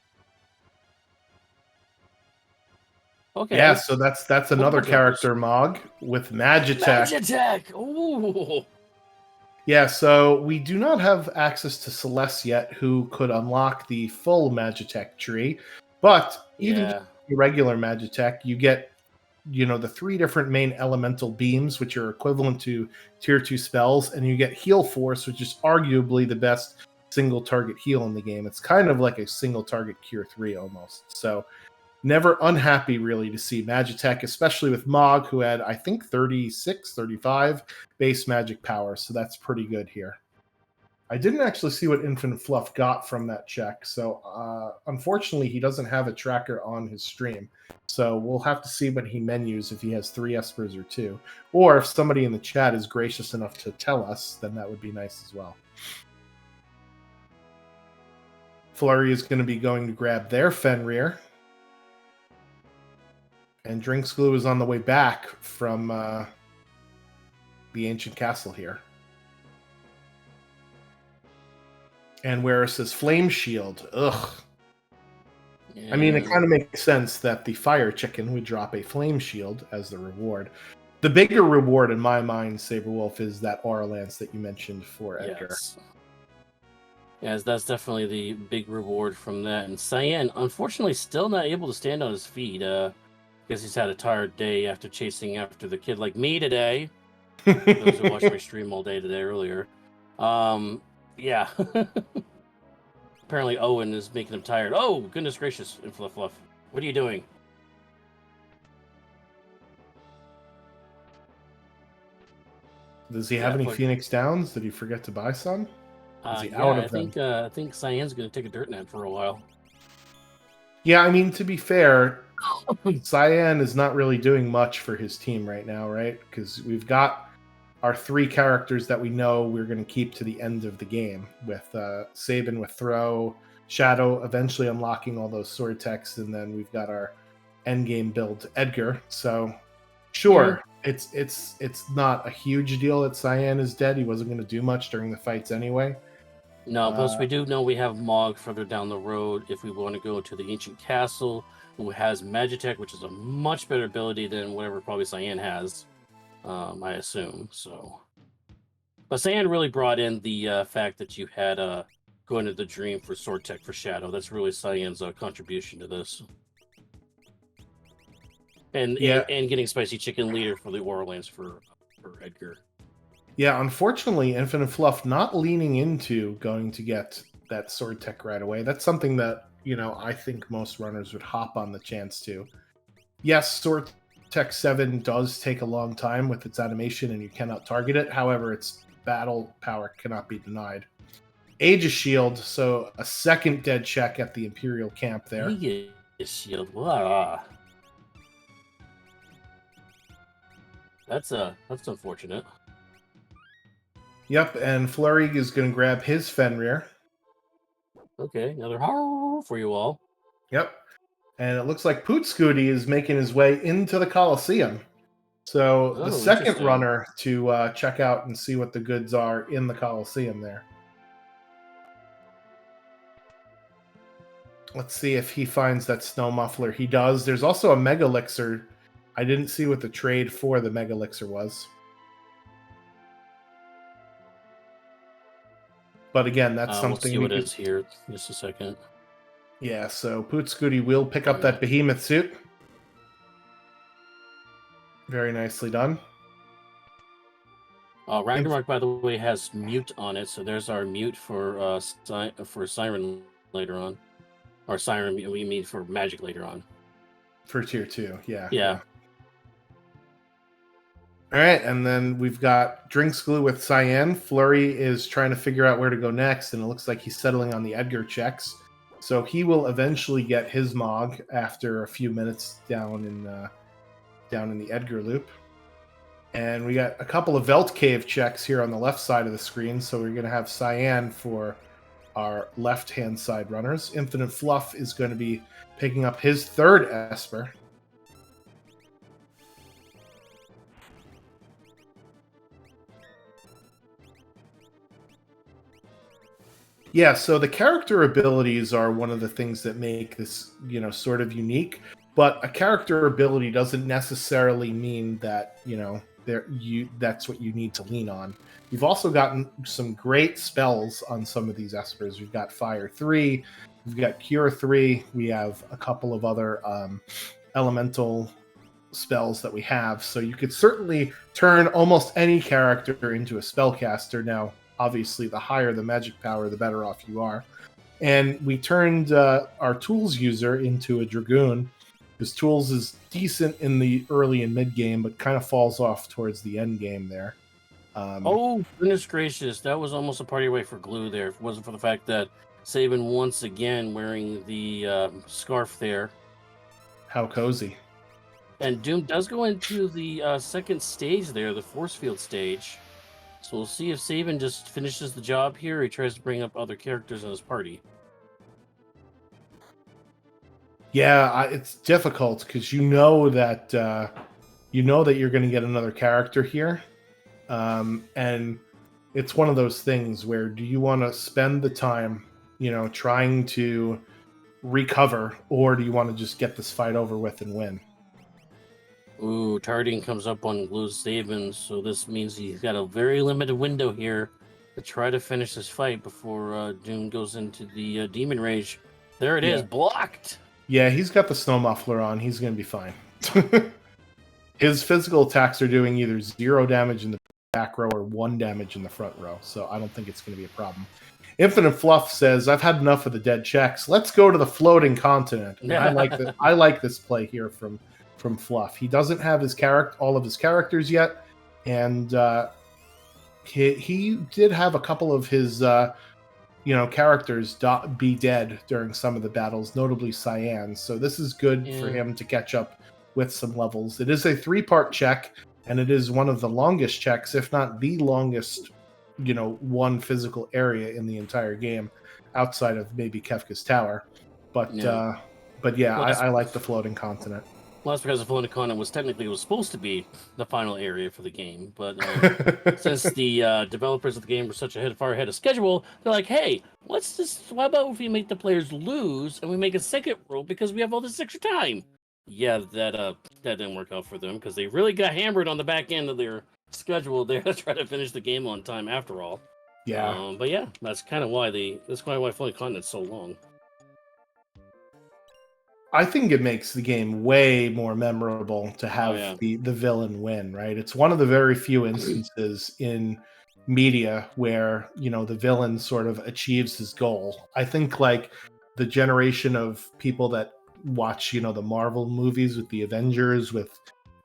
Okay. Yeah, so that's another character Mog with Magitech. Magitech! Ooh! Yeah, so we do not have access to Celeste yet, who could unlock the full Magitech tree. But even the regular Magitech, you get, the 3 different main elemental beams, which are equivalent to tier 2 spells, and you get Heal Force, which is arguably the best single target heal in the game. It's kind of like a single target Cure 3 almost. So never unhappy really to see Magitech, especially with Mog, who had, I think, 36, 35 base magic power. So that's pretty good here. I didn't actually see what Infinite Fluff got from that check. So unfortunately, he doesn't have a tracker on his stream. So we'll have to see when he menus if he has 3 Espers or 2. Or if somebody in the chat is gracious enough to tell us, then that would be nice as well. Flurry is going to be going to grab their Fenrir. And Drinks Glue is on the way back from the ancient castle here. And where it says Flame Shield, ugh. Yeah. I mean, it kind of makes sense that the fire chicken would drop a Flame Shield as the reward. The bigger reward in my mind, Saberwolf, is that Aura Lance that you mentioned for Edgar. Yes, that's definitely the big reward from that. And Cyan, unfortunately, still not able to stand on his feet. Guess he's had a tired day after chasing after the kid like me today. Those who watched my stream all day today earlier. Yeah. Apparently Owen is making him tired. Oh, goodness gracious, Fluff. What are you doing? Does he have any Phoenix Downs? Did he forget to buy some? Is he out of them? I think Cyan's going to take a dirt nap for a while. Yeah, I mean, to be fair, Cyan is not really doing much for his team right now, right? Because we've got our 3 characters that we know we're going to keep to the end of the game, with Sabin with Throw, Shadow eventually unlocking all those sword techs, and then we've got our endgame build Edgar. So sure, it's not a huge deal that Cyan is dead. He wasn't going to do much during the fights anyway. No, plus we do know we have Mog further down the road if we want to go to the Ancient Castle, who has Magitech, which is a much better ability than whatever probably Cyan has, I assume. So, but Cyan really brought in the fact that you had go into the Dream for Sword Tech for Shadow. That's really Cyan's contribution to this. And getting Spicy Chicken Leader for the Orlands for Edgar. Yeah, unfortunately, Infinite Fluff not leaning into going to get that Sword Tech right away. That's something that, I think most runners would hop on the chance to. Yes, Sword Tech 7 does take a long time with its animation and you cannot target it. However, its battle power cannot be denied. Aegis Shield, so a second dead check at the Imperial camp there. Aegis Shield, wow. That's unfortunate. Yep, and Flurry is going to grab his Fenrir. Okay, another horror for you all. Yep. And it looks like Poot Scooty is making his way into the Coliseum. So the second runner to check out and see what the goods are in the Coliseum there. Let's see if he finds that snow muffler. He does. There's also a Mega Elixir. I didn't see what the trade for the Mega Elixir was. But again, that's something we'll see what it is here in just a second. Yeah, so Poot Scooty will pick up that behemoth suit. Very nicely done. Ragnarok, by the way, has mute on it, so there's our mute for Siren later on. Or Siren, we mean for Magic later on. For tier 2, yeah. Yeah. All right, and then we've got Drinks Glue with Cyan. Flurry is trying to figure out where to go next, and it looks like he's settling on the Edgar checks. So he will eventually get his Mog after a few minutes down in the Edgar loop. And we got a couple of Velt Cave checks here on the left side of the screen. So we're going to have Cyan for our left-hand side runners. Infinite Fluff is going to be picking up his third Esper. Yeah, so the character abilities are one of the things that make this, sort of unique. But a character ability doesn't necessarily mean that, that's what you need to lean on. You've also gotten some great spells on some of these Espers. We've got Fire 3, we've got Cure 3, we have a couple of other elemental spells that we have. So you could certainly turn almost any character into a spellcaster. Now, obviously, the higher the magic power, the better off you are. And we turned our Tools user into a Dragoon. His Tools is decent in the early and mid game, but kind of falls off towards the end game there. Oh, goodness gracious. That was almost a party away for Glue there. If it wasn't for the fact that Sabin once again wearing the scarf there. How cozy. And Doom does go into the second stage there, the force field stage. So we'll see if Sabin just finishes the job here or he tries to bring up other characters in his party. Yeah, it's difficult because you know that you're going to get another character here. And it's one of those things where do you want to spend the time, trying to recover, or do you want to just get this fight over with and win? Ooh, Tarding comes up on Glue's Sabin, so this means he's got a very limited window here to try to finish this fight before Doom goes into the Demon Rage. There it is, blocked! Yeah, he's got the Snow Muffler on. He's going to be fine. His physical attacks are doing either 0 damage in the back row or 1 damage in the front row, so I don't think it's going to be a problem. Infinite Fluff says, I've had enough of the dead checks. Let's go to the floating continent. I like this play here from Fluff. He doesn't have all of his characters yet, and he did have a couple of his characters be dead during some of the battles, notably Cyan. So this is good for him to catch up with some levels. It is a 3-part check, and it is one of the longest checks, if not the longest, one physical area in the entire game, outside of maybe Kefka's Tower. But I like the floating continent. Well, that's because the Felonicono was supposed to be the final area for the game, but since the developers of the game were such far ahead of schedule, they're like, "Hey, why about if we make the players lose and we make a second rule because we have all this extra time?" Yeah, that didn't work out for them because they really got hammered on the back end of their schedule there to try to finish the game on time. After all, Yeah. but yeah, that's kind of why Felonicono is so long. I think it makes the game way more memorable to have yeah. the villain win, right? It's one of the very few instances in media where, the villain sort of achieves his goal. I think like the generation of people that watch, the Marvel movies with the Avengers, with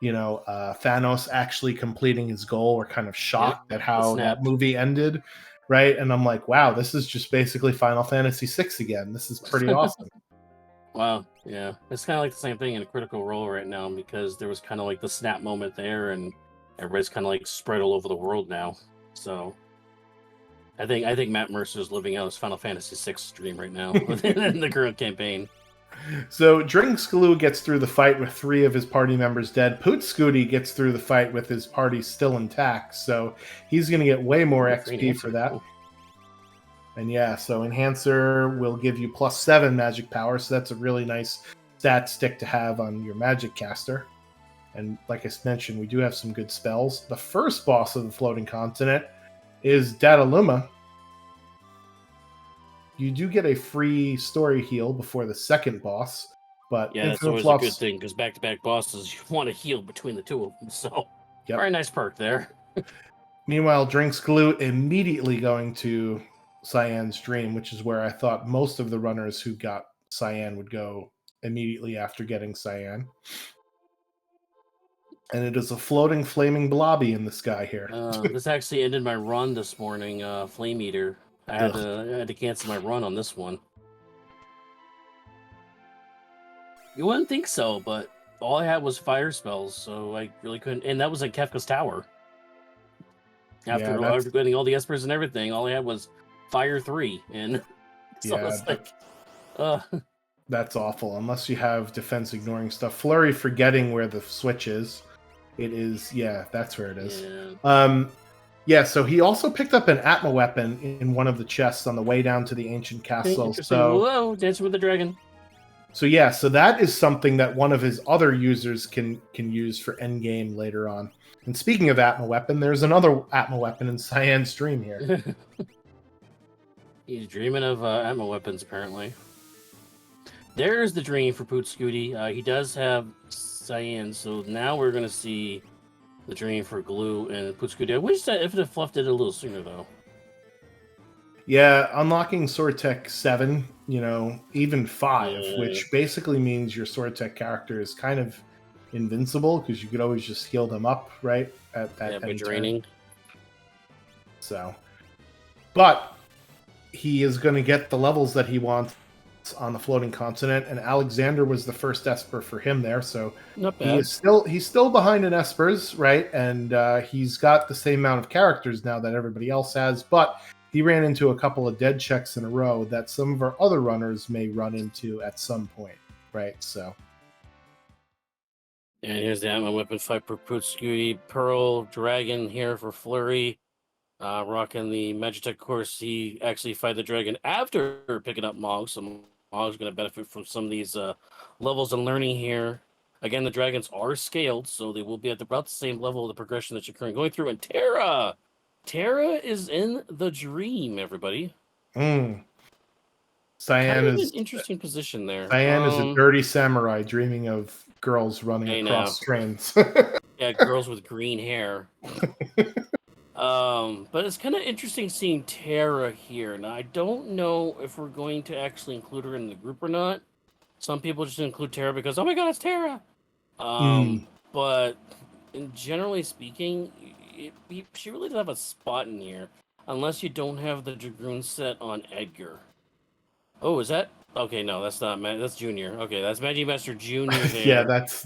Thanos actually completing his goal, were kind of Yep. shocked at The how snap. that movie ended, right? And I'm like, wow, this is just basically Final Fantasy VI again. This is pretty awesome. Wow, yeah. It's kind of like the same thing in Critical Role right now because there was kind of like the snap moment there and everybody's kind of like spread all over the world now. So I think Matt Mercer is living out his Final Fantasy VI dream right now in the current campaign. So Drinkskaloo gets through the fight with 3 of his party members dead. Pootscooty gets through the fight with his party still intact. So he's going to get way more XP for that. Cool. And yeah, so Enhancer will give you +7 magic power. So that's a really nice stat stick to have on your magic caster. And like I mentioned, we do have some good spells. The first boss of the Floating Continent is Dataluma. You do get a free story heal before the second boss, but yeah, that's always a good thing because back-to-back bosses, you want to heal between the two of them. So very nice perk there. Meanwhile, Drinkskaloo immediately going to Cyan's Dream, which is where I thought most of the runners who got Cyan would go immediately after getting Cyan. And it is a floating flaming blobby in the sky here. This actually ended my run this morning, Flame Eater. I had to cancel my run on this one. You wouldn't think so, but all I had was fire spells, so I really couldn't. And that was at Kefka's Tower. After getting all the espers and everything, all I had was Fire 3, and so yeah, it's like, that's awful. Unless you have defense ignoring stuff. Flurry forgetting where the switch is. It is, that's where it is. Yeah. So he also picked up an Atma weapon in one of the chests on the way down to the ancient castle. Interesting. So, whoa, Dancing with the Dragon. So so that is something that one of his other users can use for endgame later on. And speaking of Atma weapon, there's another Atma weapon in Cyan's Dream here. He's dreaming of Atma weapons, apparently. There's the dream for Pootscooty. He does have Cyan, so now we're going to see the dream for Glue and Pootscooty. I wish that if it had fluffed it a little sooner, though. Yeah, unlocking Sword Tech 7, even 5, which basically means your Sword Tech character is kind of invincible because you could always just heal them up, right? By draining. So, but he is going to get the levels that he wants on the Floating Continent, and Alexander was the first Esper for him there, so not bad. He's still behind in Espers, right? And he's got the same amount of characters now that everybody else has, but he ran into a couple of dead checks in a row that some of our other runners may run into at some point, right? So. And here's the Atma weapon fight for Pootscooty. Pearl Dragon here for Flurry. Rocking the Magitech course. He actually fight the dragon after picking up Mog, so Mog's going to benefit from some of these levels and learning here. Again, the dragons are scaled, so they will be at about the same level of the progression that you're currently going through. And Terra is in the dream, everybody. Cyan is an interesting position there. Cyan is a dirty samurai dreaming of girls running across trains. Yeah, girls with green hair. But it's kind of interesting seeing Terra here. Now, I don't know if we're going to actually include her in the group or not. Some people just include Terra because, oh my god, it's Terra! But generally speaking, she really doesn't have a spot in here. Unless you don't have the Dragoon set on Edgar. Oh, is that? Okay, no, that's not. That's Junior. Okay, that's Magimaster Junior there. Yeah, that's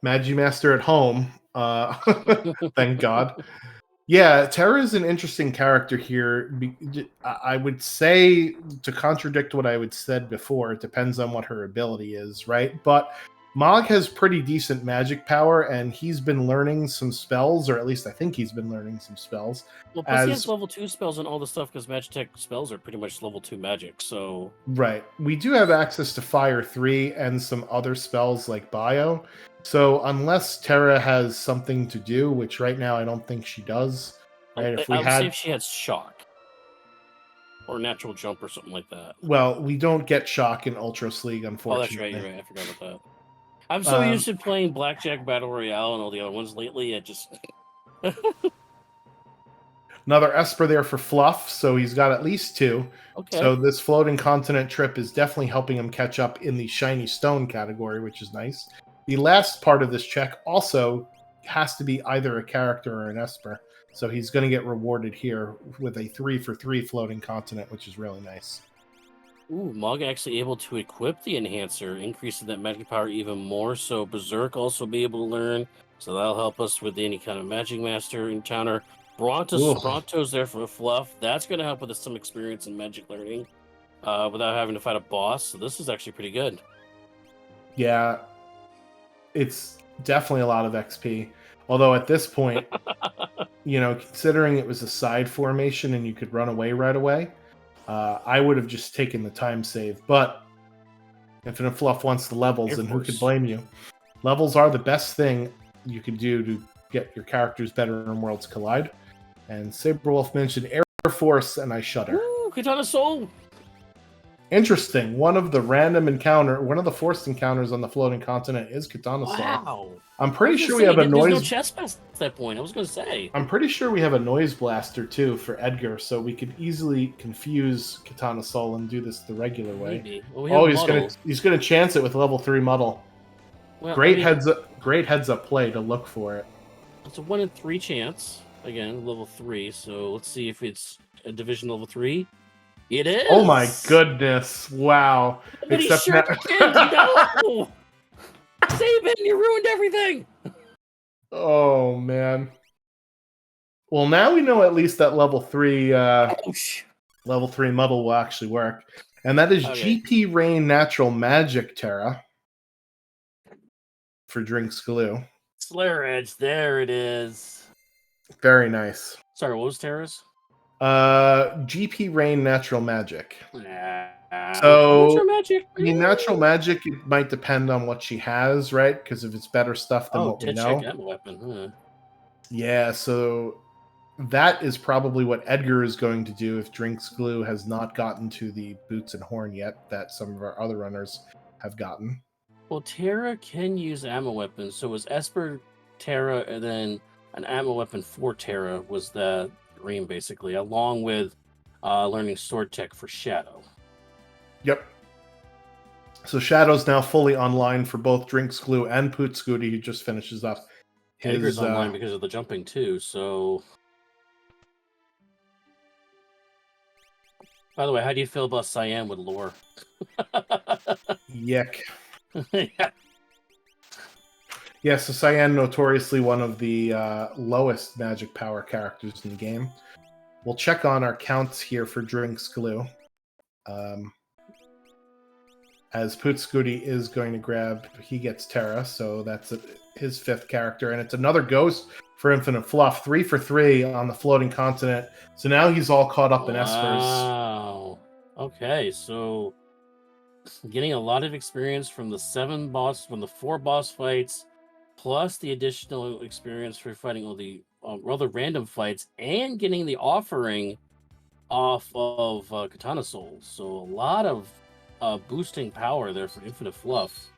Magimaster at home. Thank God. Yeah, Terra is an interesting character here. I would say, to contradict what I would said before, it depends on what her ability is, right? But Mog has pretty decent magic power, and he's been learning some spells, or at least I think he's been learning some spells. Well, plus he has level 2 spells and all the stuff because Magitech spells are pretty much level 2 magic. So right, we do have access to Fire 3 and some other spells like Bio. So unless Terra has something to do, which right now I don't think she does. Right? I would say if she had Shock or Natural Jump or something like that. Well, we don't get Shock in Ultros League, unfortunately. Oh, that's right. You're right. I forgot about that. I'm so used to playing Blackjack Battle Royale and all the other ones lately. I just another Esper there for Fluff, so he's got at least 2. Okay. So this floating continent trip is definitely helping him catch up in the shiny stone category, which is nice. The last part of this check also has to be either a character or an Esper. So he's going to get rewarded here with a 3-for-3 floating continent, which is really nice. Ooh, Mog actually able to equip the enhancer, increasing that magic power even more. So Berserk also be able to learn. So that'll help us with any kind of Magic Master encounter. Bronto's there for Fluff. That's going to help with some experience in magic learning without having to fight a boss. So this is actually pretty good. Yeah, it's definitely a lot of XP. Although at this point, considering it was a side formation and you could run away right away, I would have just taken the time save. But Infinite Fluff wants the levels, and who could blame you? Levels are the best thing you could do to get your characters better in Worlds Collide. And Saberwolf mentioned Air Force, and I shudder. Ooh, Katana Soul! Interesting. One of the forced encounters on the floating continent is Katana Soul. Wow. I'm pretty sure we have a noise. There's no chest past that point. I was going to say. I'm pretty sure we have a noise blaster too for Edgar, so we could easily confuse Katana Soul and do this the regular way. Maybe. Well, he's gonna chance it with level 3 Muddle. Well, great heads up play to look for it. It's a 1 in 3 chance. Again, level 3. So let's see if it's a division level 3. It is. Oh my goodness! Wow. Except no. Save it! You ruined everything. Oh man. Well, now we know at least that level 3 Muddle will actually work, and that is GP Rain Natural Magic Terra for Drinks Glue. Slayer Edge, there it is. Very nice. Sorry, what was Terra's? GP Rain Natural Magic. So natural magic. I mean, natural magic, it might depend on what she has, right? Because if it's better stuff than what we know. Weapon, huh? Yeah, so that is probably what Edgar is going to do if Drinks Glue has not gotten to the boots and horn yet that some of our other runners have gotten. Well, Terra can use ammo weapons, so it was Esper, Terra, and then an ammo weapon for Terra was the Dream, basically, along with learning sword tech for Shadow. Yep. So Shadow's now fully online for both Drinks Glue and Poot Scooty, who just finishes up. Edgar's online because of the jumping too, so... By the way, how do you feel about Cyan with lore? Yuck. Yeah. Yeah, so Cyan, notoriously one of the lowest magic power characters in the game. We'll check on our counts here for Drinks Glue. As Poot Scooty is going to grab, he gets Terra, so that's his 5th character. And it's another ghost for Infinite Fluff, 3 for 3 on the floating continent. So now he's all caught up in Espers. Wow. Okay, so getting a lot of experience from the 4 boss fights, plus the additional experience for fighting all the rather random fights, and getting the offering off of Katana Soul. So a lot of boosting power there for Infinite Fluff.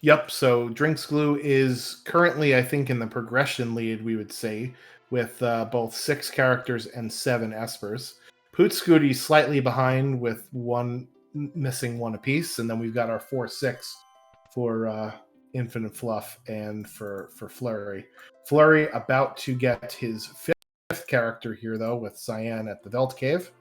Yep, so Drinks Glue is currently, I think, in the progression lead, we would say, with both 6 characters and 7 Espers. Poot Scooty slightly behind with missing 1 apiece, and then we've got our 4-6 for Infinite Fluff and for Flurry. Flurry about to get his 5th character here, though, with Cyan at the Veld Cave.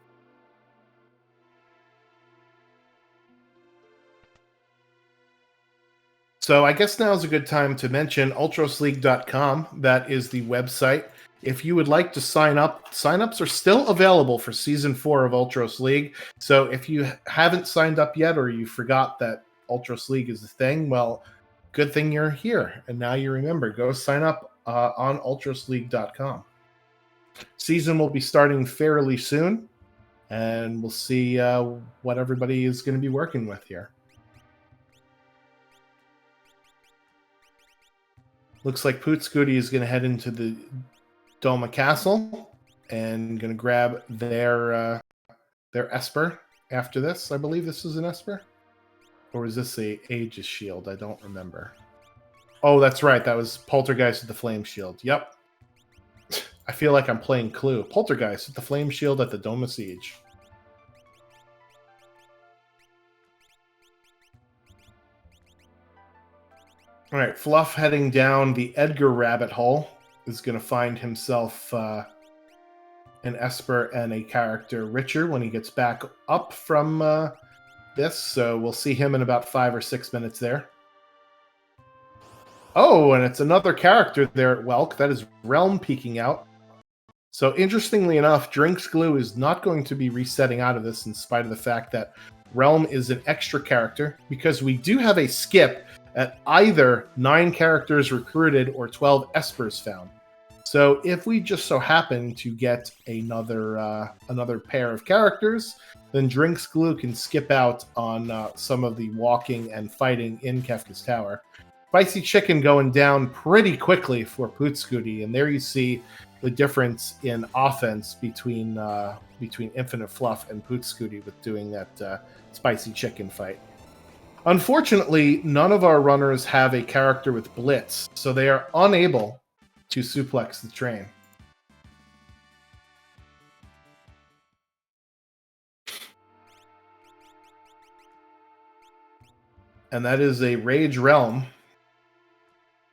So I guess now is a good time to mention ultrosleague.com. That is the website. If you would like to sign up, signups are still available for Season 4 of Ultros League. So if you haven't signed up yet, or you forgot that Ultros League is a thing, well, good thing you're here. And now you remember, go sign up on ultrosleague.com. Season will be starting fairly soon, and we'll see what everybody is going to be working with here. Looks like Poot Scooty is going to head into the Doma Castle and going to grab their Esper after this. I believe this is an Esper. Or is this a Aegis Shield? I don't remember. Oh, that's right. That was Poltergeist with the Flame Shield. Yep. I feel like I'm playing Clue. Poltergeist with the Flame Shield at the Doma Siege. All right, Fluff heading down the Edgar rabbit hole is going to find himself an Esper and a character richer when he gets back up from this. So we'll see him in about 5 or 6 minutes there. Oh, and it's another character there at Welk. That is Realm peeking out. So interestingly enough, Drinks Glue is not going to be resetting out of this in spite of the fact that Realm is an extra character, because we do have a skip at either 9 characters recruited or 12 Espers found. So if we just so happen to get another pair of characters, then Drinks Glue can skip out on some of the walking and fighting in Kefka's Tower. Spicy Chicken going down pretty quickly for Poot Scooty, and there you see the difference in offense between Infinite Fluff and Poot Scooty with doing that Spicy Chicken fight. Unfortunately, none of our runners have a character with Blitz, so they are unable to suplex the train. And that is a Rage Realm.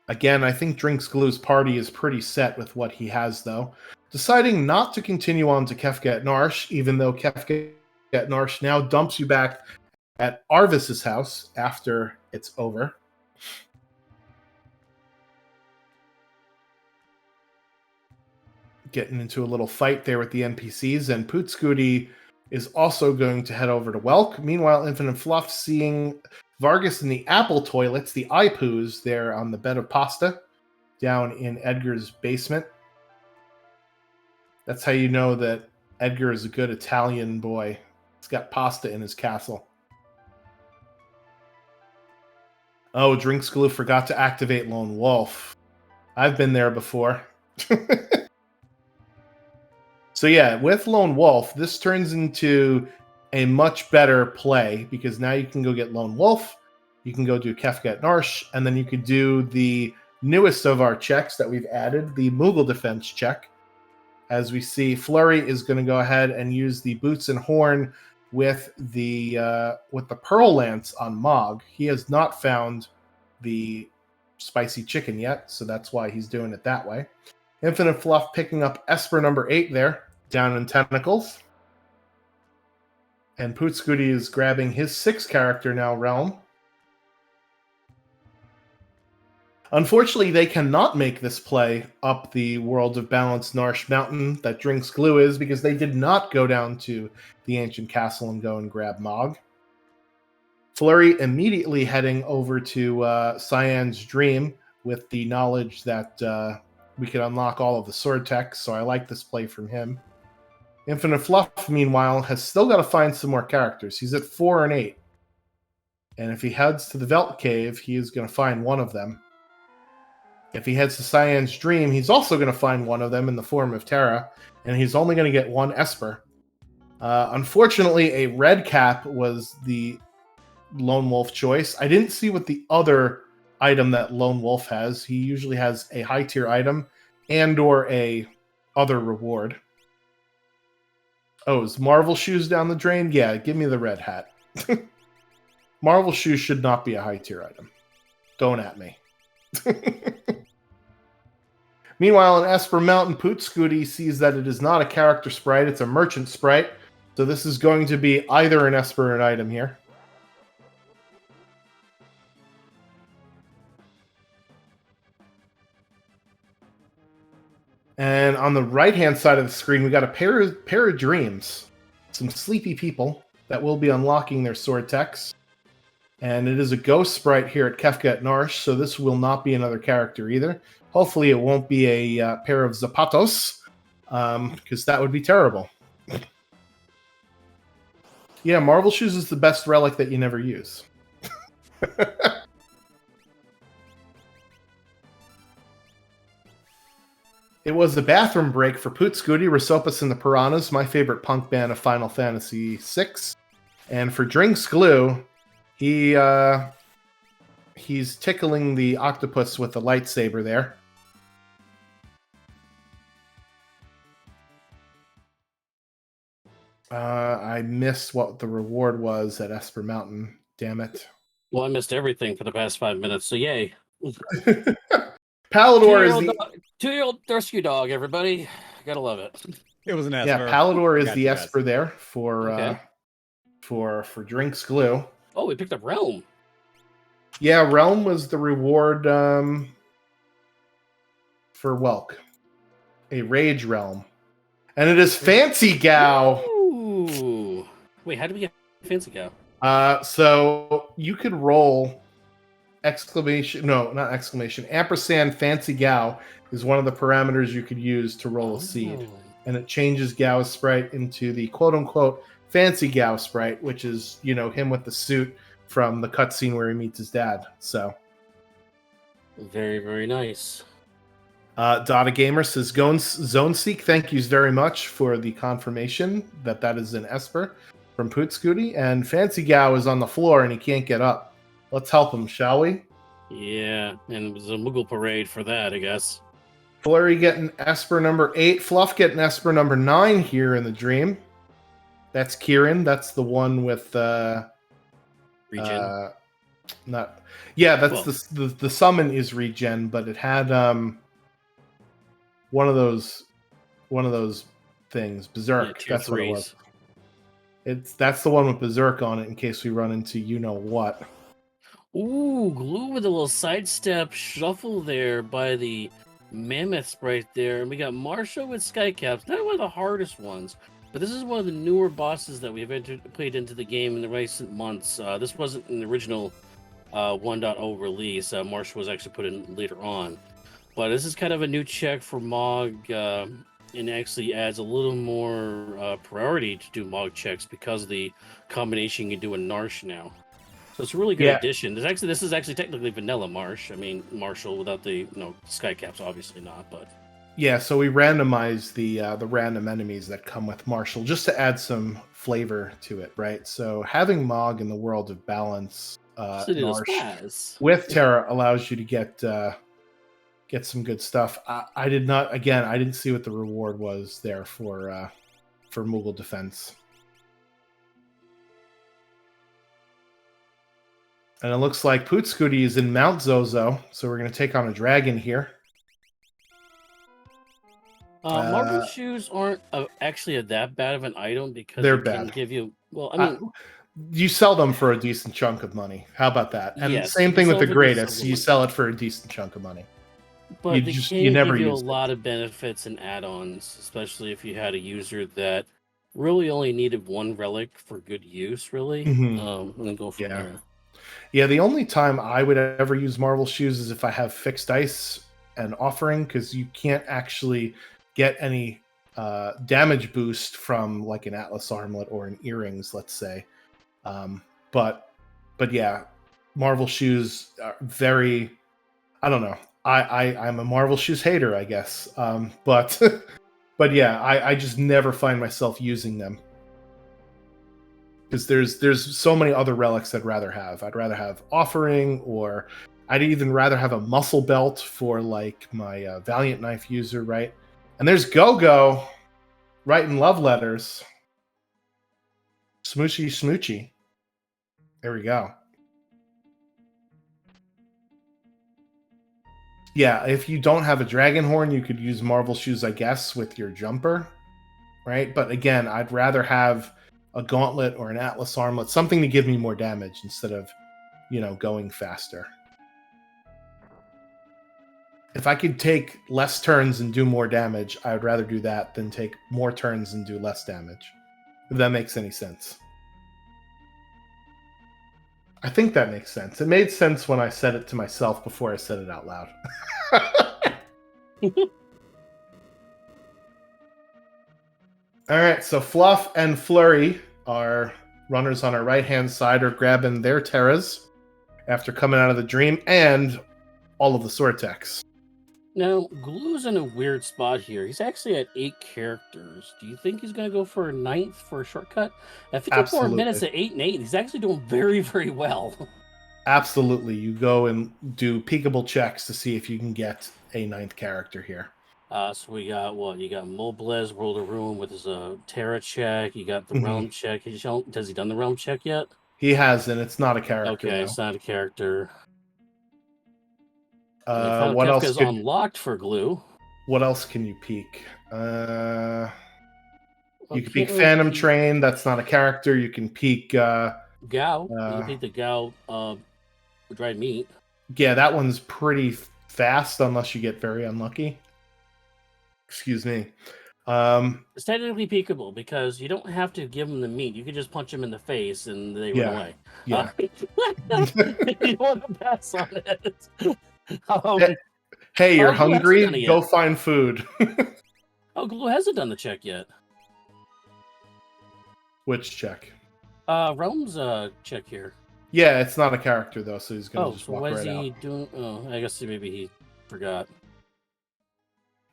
Again, I think Drinks Glue's party is pretty set with what he has, though. Deciding not to continue on to Kefka at Narsh, even though Kefka at Narsh now dumps you back at Arvis's house after it's over. Getting into a little fight there with the NPCs, and Poot Scooty is also going to head over to Welk. Meanwhile, Infinite Fluff seeing Vargas in the apple toilets, the iPoos there on the bed of pasta down in Edgar's basement. That's how you know that Edgar is a good Italian boy. He's got pasta in his castle. Oh, Drinks Glue forgot to activate Lone Wolf. I've been there before. So yeah, with Lone Wolf, this turns into a much better play, because now you can go get Lone Wolf, you can go do Kefka at Narsh, and then you could do the newest of our checks that we've added, the Moogle defense check. As we see, Flurry is going to go ahead and use the Boots and Horn with the Pearl Lance on Mog. He has not found the Spicy Chicken yet, so that's why he's doing it that way. Infinite Fluff picking up Esper number 8 there, down in Tentacles. And Poot Scooty is grabbing his 6th character now, Realm. Unfortunately, they cannot make this play up the World of Balance Narsh Mountain that Drinks Glue is, because they did not go down to the Ancient Castle and go and grab Mog. Flurry immediately heading over to Cyan's Dream with the knowledge that we can unlock all of the sword techs, so I like this play from him. Infinite Fluff, meanwhile, has still got to find some more characters. He's at 4 and 8. And if he heads to the Velt Cave, he is going to find one of them. If he heads to Cyan's Dream, he's also going to find one of them in the form of Terra, and he's only going to get one Esper. Unfortunately, a red cap was the Lone Wolf choice. I didn't see what the other item that Lone Wolf has. He usually has a high tier item and or a other reward. Oh, is Marvel Shoes down the drain? Yeah, give me the red hat. Marvel Shoes should not be a high tier item. Don't at me. Meanwhile, in Esper Mountain, Poot Scooty sees that it is not a character sprite, it's a merchant sprite. So this is going to be either an Esper or an item here. And on the right-hand side of the screen, we got a pair of dreams. Some sleepy people that will be unlocking their sword techs. And it is a ghost sprite here at Kefka at Narsh, so this will not be another character either. Hopefully it won't be a pair of zapatos, because that would be terrible. Yeah, Marvel Shoes is the best relic that you never use. It was the bathroom break for Poot Scooty, Rosopus, and the Piranhas, my favorite punk band of Final Fantasy VI. And for Drinks Glue, he's tickling the octopus with the lightsaber there. I missed what the reward was at Esper Mountain. Damn it. Well, I missed everything for the past 5 minutes, so yay. Palador is the... 2-year-old rescue dog, everybody. Gotta love it. It was an Esper. Yeah, Palador is the guys. Esper there for Drinks Glue. Oh, we picked up Realm. Yeah, Realm was the reward for Welk. A Rage Realm. And it is Fancy Gal. Ooh. Wait, how did we get Fancy Gal? So you could roll ampersand Fancy Gal is one of the parameters you could use to roll a seed. And it changes Gao's sprite into the quote-unquote Fancy Gao sprite, which is, him with the suit from the cutscene where he meets his dad. So very, very nice. Data Gamer says, Zone Seek, thank yous very much for the confirmation that is an Esper from Poot Scooty. And Fancy Gao is on the floor and he can't get up. Let's help him, shall we? Yeah, and it was a Moogle parade for that, I guess. Flurry getting Esper number 8. Fluff getting Esper number 9 here in the dream. That's Kieran. That's the one with Regen. The summon is regen, but it had one of those things. Berserk. Yeah, that's what it was. That's the one with Berserk on it in case we run into what. Ooh, Glue with a little sidestep shuffle there by the Mammoth sprite there. And we got Marshall with Skycaps. Not one of the hardest ones, but this is one of the newer bosses that we've played into the game in the recent months. This wasn't in the original 1.0 release. Marshall was actually put in later on. But this is kind of a new check for Mog, and actually adds a little more priority to do Mog checks because of the combination you can do in Narsh now. So it's a really good addition. This is actually technically vanilla Marsh. I mean, Marshall without the Skycaps, obviously not, but... Yeah, so we randomized the random enemies that come with Marshall just to add some flavor to it, right? So having Mog in the world of balance Marsh with Terra allows you to get some good stuff. I didn't see what the reward was there for Moogle defense. And it looks like Poot Scooty is in Mount Zozo, so we're going to take on a dragon here. Marble shoes aren't actually that bad of an item because they're can bad. Give you you sell them for a decent chunk of money. How about that? And yes, same thing with the greatest. You sell it for a decent chunk of money. But you never give you a lot of benefits and add-ons, especially if you had a user that really only needed one relic for good use, really. And then go from there. Yeah, the only time I would ever use Marvel Shoes is if I have fixed ice and offering, because you can't actually get any damage boost from like an Atlas Armlet or an Earrings, let's say. But yeah, Marvel Shoes are very... I don't know. I'm a Marvel Shoes hater, I guess. But yeah, I just never find myself using them. Because there's so many other relics I'd rather have. I'd rather have Offering, or I'd even rather have a muscle belt for like my Valiant Knife user, right? And there's Go-Go writing love letters. Smoochy smoochy. There we go. Yeah, if you don't have a Dragon Horn, you could use Marvel Shoes, I guess, with your jumper, right? But again, I'd rather have a Gauntlet or an Atlas Armlet, something to give me more damage instead of, going faster. If I could take less turns and do more damage, I would rather do that than take more turns and do less damage. If that makes any sense. I think that makes sense. It made sense when I said it to myself before I said it out loud. All right, so Fluff and Flurry, our runners on our right-hand side, are grabbing their Terras after coming out of the dream and all of the sword techs. Now, Glue's in a weird spot here. He's actually at 8 characters. Do you think he's going to go for a 9th for a shortcut? At 54 minutes Absolutely. at 8 and 8, he's actually doing very, very well. Absolutely. You go and do peekable checks to see if you can get a 9th character here. So we got what? You got Moblez, World of Ruin with his Terra check. You got the Realm check. Has he done the Realm check yet? He hasn't. It's not a character. Okay, though. it's not a character. What Kefka else is unlocked for Glue. What else can you peek? You can peek really Phantom Train. That's not a character. You can peek Gao. You can peek the Gao dried meat. Yeah, that one's pretty fast unless you get very unlucky. Excuse me. It's technically peekable because you don't have to give them the meat. You can just punch them in the face and they run away. Yeah. You want to pass on it. Hey, you're hungry? Go find food. Oh, Glue hasn't done the check yet. Which check? Realm's check here. Yeah, it's not a character though, so he's gonna just walk right out. What is he doing? Oh, I guess maybe he forgot.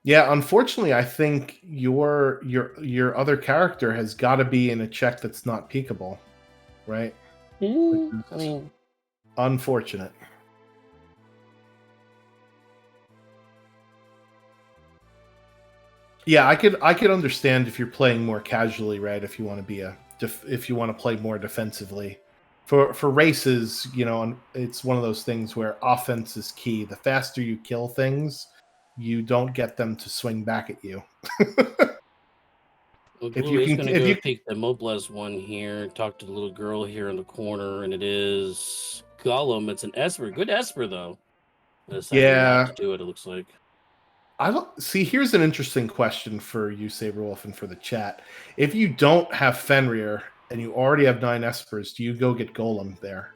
Yeah, unfortunately, I think your other character has got to be in a check that's not peekable, right? I mean, unfortunate. Yeah, I could understand if you're playing more casually, right? If you want to be if you want to play more defensively. For races, you know, it's one of those things where offense is key. The faster you kill things, you don't get them to swing back at you. Well, Glue is going to go take the Moblez one here, talk to the little girl here in the corner, and it is Gollum. It's an Esper. Good Esper, though. Yeah. Not to do it, it looks like. I don't see. Here's an interesting question for you, Saberwolf, and for the chat. If you don't have Fenrir and you already have 9 Espers, do you go get Golem there?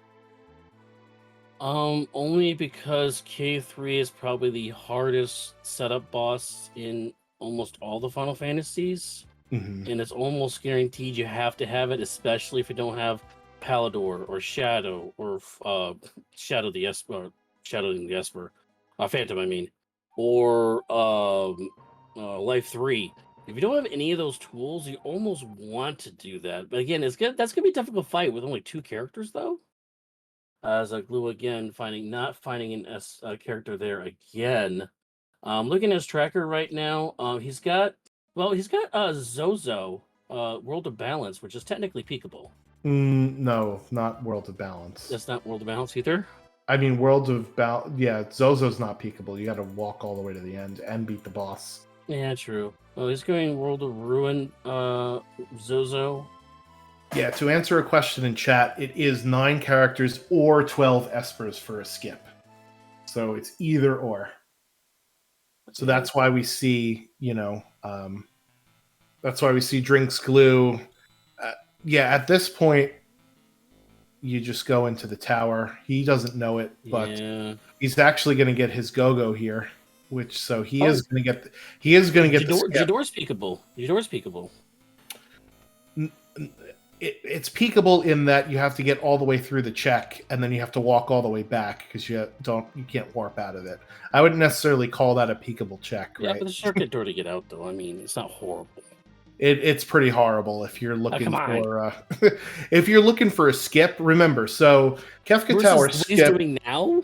Only because K3 is probably the hardest setup boss in almost all the Final Fantasies. And it's almost guaranteed you have to have it, especially if you don't have Palador or Shadow or Shadowing the Esper. Phantom, I mean. Or Life 3. If you don't have any of those tools, you almost want to do that. But again, that's going to be a difficult fight with only 2 characters, though. As Glue again, not finding a character there again. Looking at his tracker right now, he's got Zozo, World of Balance, which is technically peekable. No, not World of Balance. That's not World of Balance either? I mean, World of Balance, yeah, Zozo's not peekable. You got to walk all the way to the end and beat the boss. Yeah, true. Well, he's going World of Ruin, Zozo. Yeah, to answer a question in chat, it is 9 characters or 12 Espers for a skip. So it's either or. So that's why we see, that's why we see Drinks Glue. At this point, you just go into the tower. He doesn't know it, but he's actually going to get his go-go here, he is going to get the skip. Jador's peekable. It's peekable in that you have to get all the way through the check and then you have to walk all the way back because you can't warp out of it. I wouldn't necessarily call that a peekable check, right? Yeah, but the circuit door to get out, though. I mean, it's not horrible. It's pretty horrible if you're looking for if you're looking for a skip. Remember, so Kefka Tower skip. He's doing now.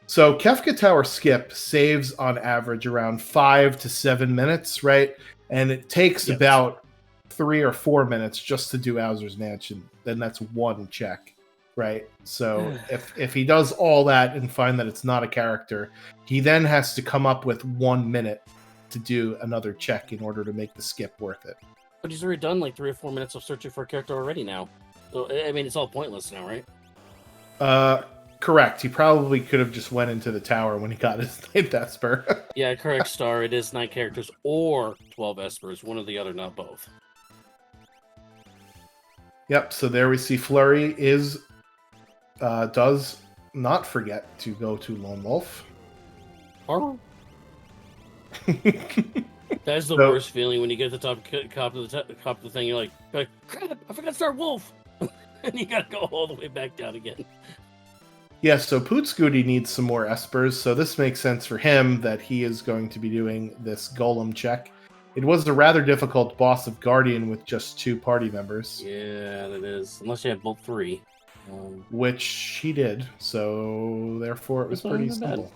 So Kefka Tower skip saves on average around 5 to 7 minutes, right? And it takes about 3 or 4 minutes just to do Bowser's Mansion. Then that's 1 check, right? So if he does all that and find that it's not a character, he then has to come up with 1 minute to do another check in order to make the skip worth it. But he's already done like 3 or 4 minutes of searching for a character already now. So I mean, it's all pointless now, right? Correct. He probably could have just went into the tower when he got his 9th Esper. Yeah, correct, Star. It is 9 characters or 12 Espers, one or the other, not both. Yep, so there we see Flurry is does not forget to go to Lone Wolf. That's the So- worst feeling when you get to the top of the thing. You're like, crap! I forgot to start Wolf, and you gotta go all the way back down again. Yeah, so Poot Scooty needs some more espers, so this makes sense for him that he is going to be doing this golem check. It was a rather difficult boss of Guardian with just 2 party members. Yeah, that is. Unless you have both 3. Which he did, so therefore it was That's not pretty even bad. simple.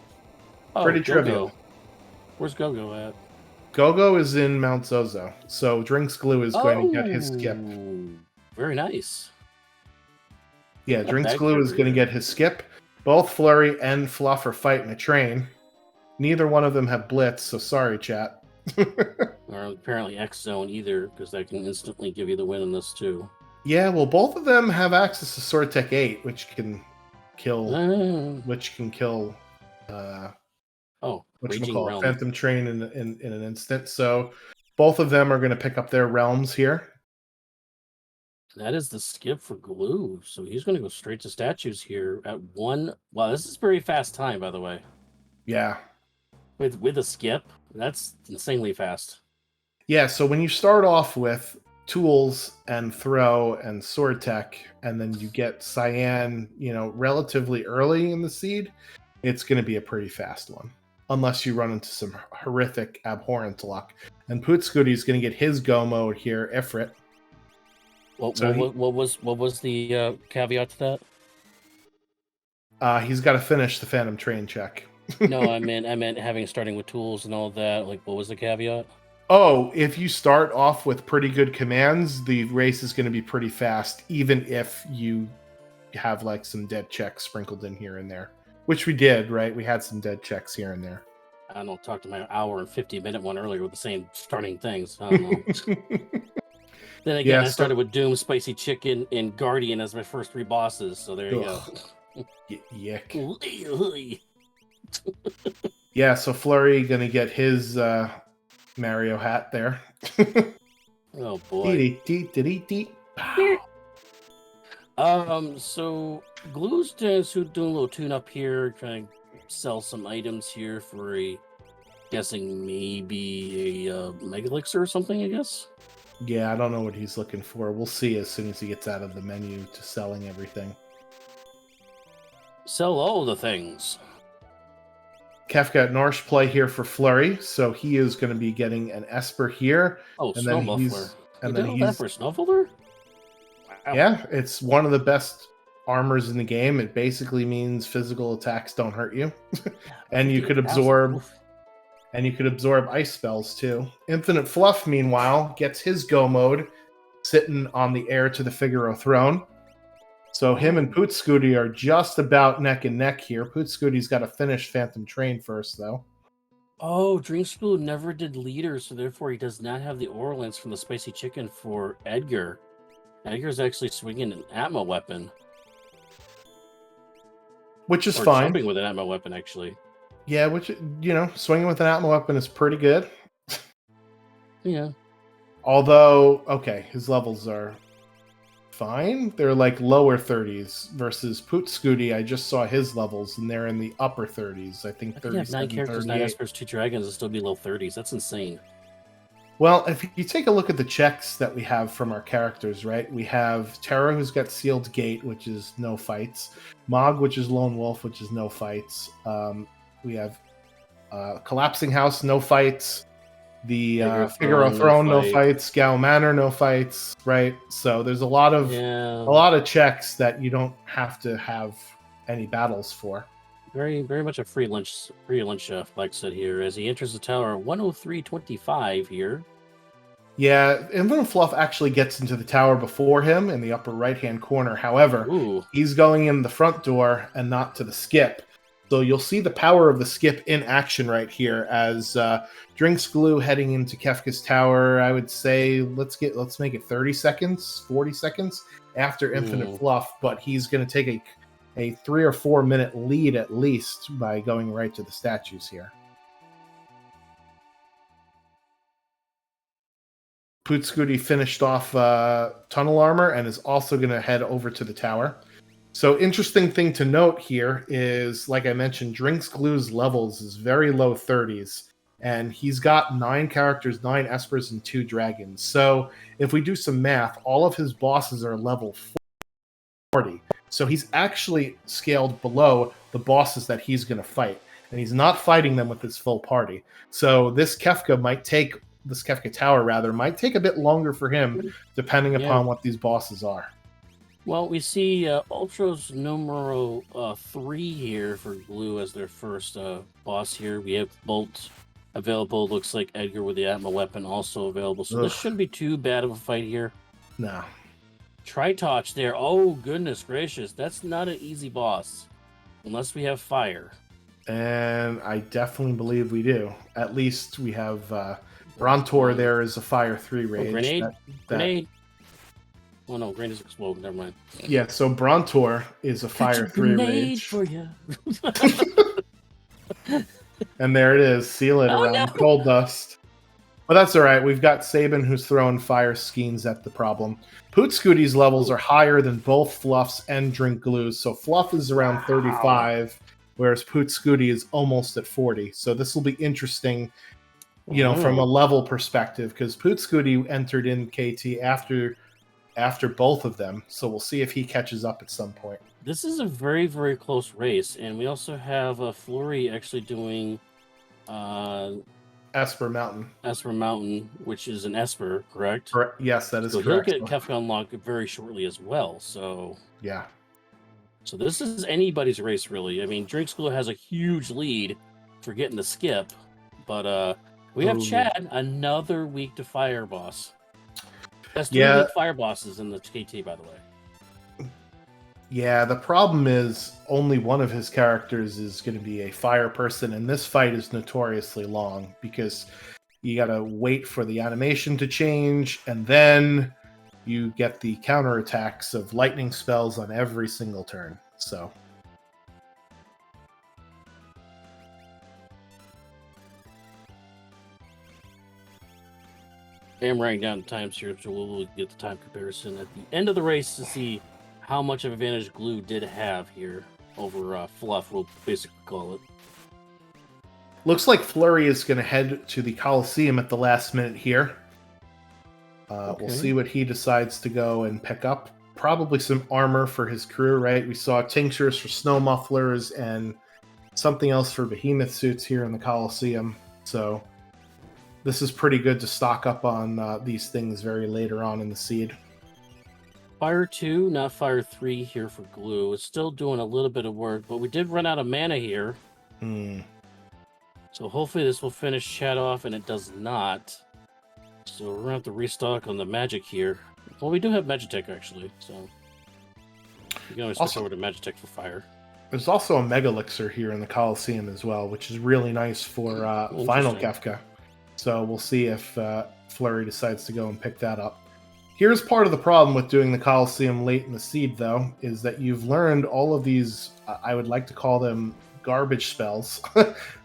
Oh, Pretty Go-Go. trivial. Where's Go-Go at? Gogo is in Mount Zozo, so Drinks Glue is going to get his skip. Very nice. Yeah, Not Drinks bad Glue is character going to either. get his skip. Both Flurry and Fluff are fighting a train. Neither one of them have Blitz, so sorry, chat. Or apparently X Zone either, because that can instantly give you the win in this too. Yeah, well, both of them have access to Sword Tech 8, which can kill Raging Realm. Phantom Train in an instant. So both of them are going to pick up their realms here. That is the skip for Glue, so he's going to go straight to statues here at 1. Wow, this is very fast time, by the way. Yeah. With a skip, that's insanely fast. Yeah, so when you start off with tools and throw and sword tech, and then you get cyan, relatively early in the seed, it's going to be a pretty fast one. Unless you run into some horrific abhorrent luck. And Poot Scooty is going to get his go mode here, Ifrit. What was the caveat to that? He's got to finish the Phantom Train check. No, I meant having starting with tools and all that. Like, what was the caveat? Oh, if you start off with pretty good commands, the race is going to be pretty fast, even if you have like some dead checks sprinkled in here and there. Which we did, right? We had some dead checks here and there. I don't know, talked to my hour and 50-minute one earlier with the same starting things. I don't know. Then again, I started with Doom, Spicy Chicken, and Guardian as my first 3 bosses, so there you go. Yuck. Yeah, so Flurry gonna get his Mario hat there. Oh boy. So Glue's doing a little tune-up here, trying to sell some items here for guessing maybe a Mega Elixir or something, I guess. Yeah, I don't know what he's looking for. We'll see as soon as he gets out of the menu to selling everything. Sell all the things. Kefka at Norsh play here for Flurry, so he is going to be getting an Esper here. Oh, and Snow then Muffler. And then that for Snowfolder? Wow. Yeah, it's one of the best armors in the game. It basically means physical attacks don't hurt you, and you could absorb. And you could absorb ice spells too. Infinite Fluff, meanwhile, gets his go mode sitting on the heir to the Figaro throne. So him and Poot Scooty are just about neck and neck here. Poot Scooty's got to finish Phantom Train first, though. Oh, Dream School never did leader, so therefore he does not have the Aura Lance from the Spicy Chicken for Edgar. Edgar's actually swinging an Atma weapon. Which is fine. Jumping with an Atma weapon, actually. Yeah, which, swinging with an Atma weapon is pretty good. Yeah. Although, okay, his levels are fine. They're like lower 30s versus Poot Scooty. I just saw his levels, and they're in the upper 30s. I think 37, 9 characters, 9 38. Espers, 2 dragons, and still be low 30s. That's insane. Well, if you take a look at the checks that we have from our characters, right? We have Terra, who's got Sealed Gate, which is no fights. Mog, which is Lone Wolf, which is no fights. We have Collapsing House, no fights. The Figaro Throne, no fights. Gao Manor, no fights. Right. So there's a lot of checks that you don't have to have any battles for. Very, very much a free lunch flex set here as he enters the tower 103.25 here. Yeah, Infinite Fluff actually gets into the tower before him in the upper right-hand corner. However, he's going in the front door and not to the skip. So you'll see the power of the skip in action right here as Drinks Glue heading into Kefka's tower. I would say let's make it 30 seconds, 40 seconds after Infinite Fluff, but he's going to take a 3 or 4 minute lead at least by going right to the statues here. Poot Scooty finished off Tunnel Armor and is also going to head over to the tower. So interesting thing to note here is, like I mentioned, Drinks Glue's levels is very low 30s. And he's got 9 characters, 9 espers, and 2 dragons. So if we do some math, all of his bosses are level 40. So he's actually scaled below the bosses that he's going to fight. And he's not fighting them with his full party. So this Kefka Tower might take a bit longer for him, depending upon what these bosses are. Well, we see Ultros numero 3 here for Glue as their first boss here. We have Bolt available. Looks like Edgar with the Atma weapon also available. So this shouldn't be too bad of a fight here. No. Tritoch there. Oh, goodness gracious. That's not an easy boss. Unless we have fire. And I definitely believe we do. At least we have Brontor there is a Fire 3 rage. Grenade. Oh no, grenade is explode. Never mind. Yeah, so Brontor is a Fire 3 rage. For you. And there it is. Seal it around Cold Dust. But that's all right. We've got Sabin who's throwing fire skeins at the problem. Poot Scooty's levels are higher than both Fluff's and Drink Glue's. So Fluff is around 35, whereas Poot Scooty is almost at 40. So this will be interesting, from a level perspective, because Poot Scooty entered in KT after both of them. So we'll see if he catches up at some point. This is a very, very close race. And we also have Flurry actually doing Esper Mountain, which is an Esper, correct? Yes, that is so correct. He'll get Kefka unlocked very shortly as well. So yeah. So this is anybody's race, really. I mean, Drink School has a huge lead for getting the skip, but we have Chad, another week to fire boss. That's 3 weak fire bosses in the KT, by the way. Yeah, the problem is only one of his characters is going to be a fire person, and this fight is notoriously long because you got to wait for the animation to change, and then you get the counterattacks of lightning spells on every single turn. So I am writing down the times here, so we'll get the time comparison at the end of the race to see how much of advantage Glue did have here over Fluff, we'll basically call it. Looks like Flurry is going to head to the Coliseum at the last minute here. We'll see what he decides to go and pick up. Probably some armor for his crew, right? We saw tinctures for snow mufflers and something else for behemoth suits here in the Coliseum. So this is pretty good to stock up on these things very later on in the seed. Fire 2, not Fire 3 here for Glue. It's still doing a little bit of work, but we did run out of mana here. So hopefully this will finish Chad off, and it does not. So we're going to have to restock on the magic here. Well, we do have Magitech, actually, so we can always switch over to Magitech for fire. There's also a Mega Elixir here in the Coliseum as well, which is really nice for Final Kefka. So we'll see if Flurry decides to go and pick that up. Here's part of the problem with doing the Coliseum late in the seed, though, is that you've learned all of these, I would like to call them garbage spells,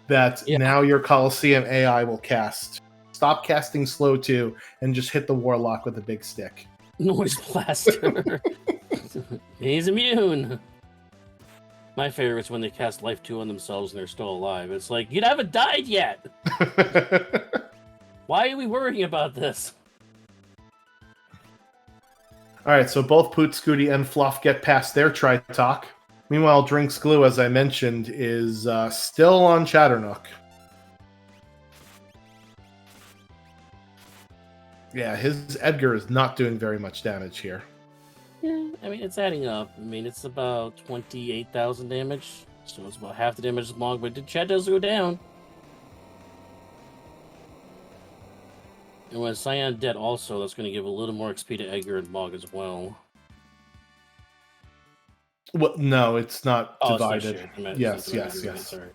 that now your Coliseum AI will cast. Stop casting Slow 2 and just hit the Warlock with a big stick. Noise Blaster. He's immune. My favorite is when they cast Life 2 on themselves and they're still alive. It's like, you haven't died yet! Why are we worrying about this? Alright, so both Poot Scooty and Fluff get past their Tritoch. Meanwhile, Drinks Glue, as I mentioned, is still on Chatternook. Yeah, his Edgar is not doing very much damage here. Yeah, I mean, it's adding up. I mean, it's about 28,000 damage, so it's about half the damage as Mog, but Chad does go down. And when Cyan dead also, that's going to give a little more XP to Edgar and Mog as well. Well, no, it's not divided. Yes. Sorry.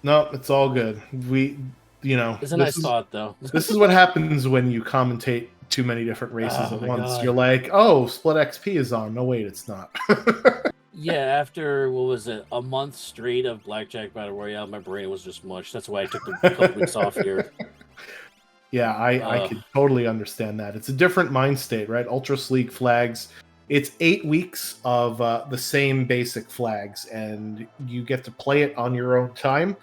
No, it's all good. It's a nice thought, though. This is what happens when you commentate too many different races at once. God. You're like, oh, Split XP is on. No, wait, it's not. Yeah, after, what was it, a month straight of Blackjack Battle Royale, my brain was just mush. That's why I took a couple weeks off here. Yeah, I could totally understand that. It's a different mind state, right? Ultros League flags, It's 8 weeks of the same basic flags, and you get to play it on your own time.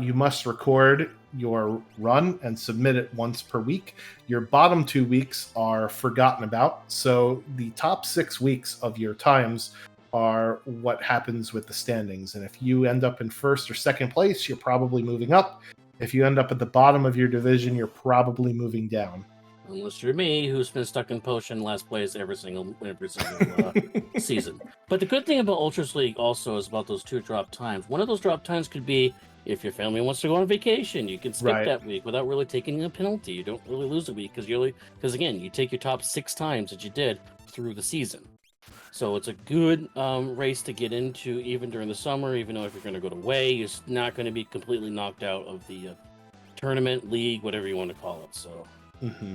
You must record your run and submit it once per week. Your bottom 2 weeks are forgotten about. So the top 6 weeks of your times are what happens with the standings. And if you end up in first or second place, you're probably moving up. If you end up at the bottom of your division, you're probably moving down. Unless you're me, who's been stuck in potion last place every single season. But the good thing about Ultros League also is about those 2 drop times. One of those drop times could be if your family wants to go on vacation, you can skip that week without really taking a penalty. You don't really lose a week because again, you take your top 6 times that you did through the season. So it's a good race to get into even during the summer, even though if you're going to go away, you're not going to be completely knocked out of the tournament, league, whatever you want to call it. So. Mm-hmm.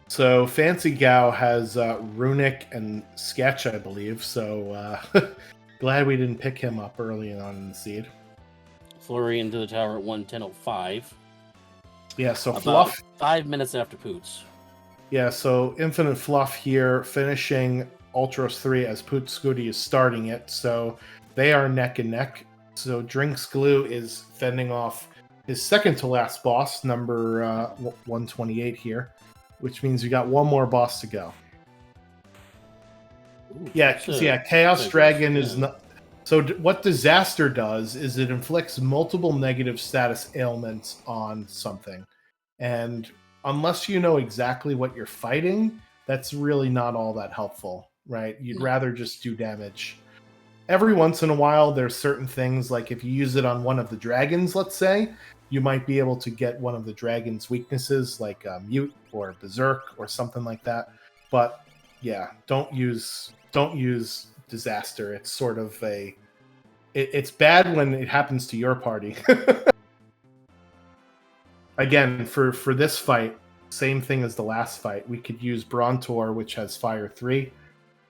So Fancy Gal has Runic and Sketch, I believe. So glad we didn't pick him up early on in the seed. Flurry into the tower at 1:10:05. Yeah, so about Fluff. 5 minutes after Poots. Yeah, so Infinite Fluff here finishing Ultros 3 as Poot Scooty is starting it. So they are neck and neck. So Drinks Glue is fending off his second to last boss, number 128 here, which means you got one more boss to go. Ooh, Chaos Dragon is not. So what Disaster does is it inflicts multiple negative status ailments on something, and unless you know exactly what you're fighting, that's really not all that helpful, right? You'd rather just do damage. Every once in a while, there's certain things, like if you use it on one of the dragons, let's say, you might be able to get one of the dragon's weaknesses, like Mute or Berserk or something like that. But yeah, don't use Disaster. It's sort of it's bad when it happens to your party. Again, for this fight, same thing as the last fight. We could use Brontor, which has Fire 3,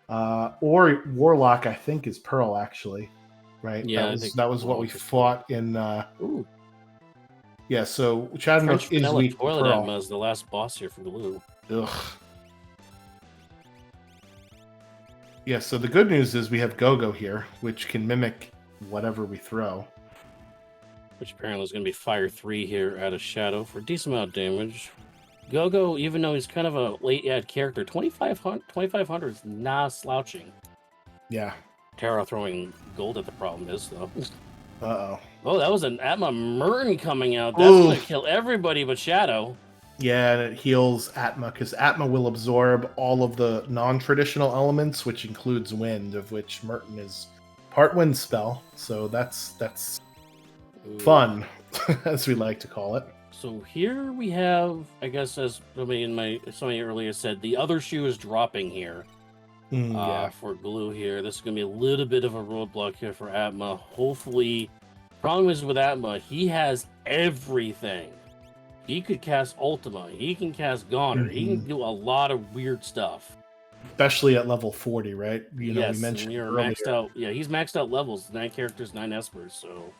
or Warlock. I think is Pearl actually, right? Yeah, that was what we fought in. Yeah, so Chadnook is weak to Pearl. Atma is the last boss here for Glue. Ugh. Yeah, so the good news is we have Go-Go here, which can mimic whatever we throw. Which apparently is going to be Fire 3 here out of Shadow for a decent amount of damage. Go-Go, even though he's kind of a late ad character, 2500 is not slouching. Yeah. Terra throwing gold at the problem is, though. Uh-oh. Oh, that was an Atma Merton coming out. That's going to kill everybody but Shadow. Yeah, and it heals Atma, because Atma will absorb all of the non-traditional elements, which includes wind, of which Merton is part wind spell. So that's fun, as we like to call it. So here we have, I guess, as somebody earlier said, the other shoe is dropping here. For Glue here. This is going to be a little bit of a roadblock here for Atma. Hopefully, problem is with Atma, he has everything. He could cast Ultima. He can cast Goner. Mm-hmm. He can do a lot of weird stuff. Especially at level 40, right? You mentioned you're maxed out. Yeah, he's maxed out levels. 9 characters, 9 espers. So,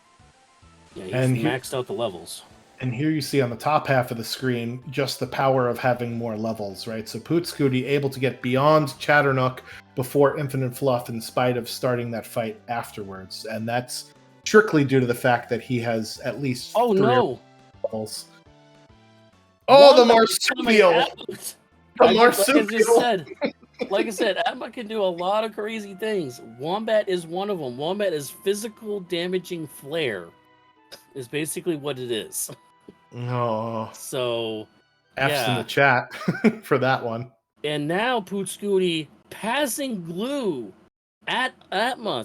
yeah, he's maxed out the levels. And here you see on the top half of the screen just the power of having more levels, right? So Poot Scooty able to get beyond Chatternook before Infinite Fluff in spite of starting that fight afterwards. And that's strictly due to the fact that he has at least 3 levels. Oh, the Marsupial! The Marsupial! Like I said, Atma can do a lot of crazy things. Wombat is one of them. Wombat is physical damaging flare. Is basically what it is. Oh. So, F's in the chat for that one. And now Poot Scooty passing Glue at Atma,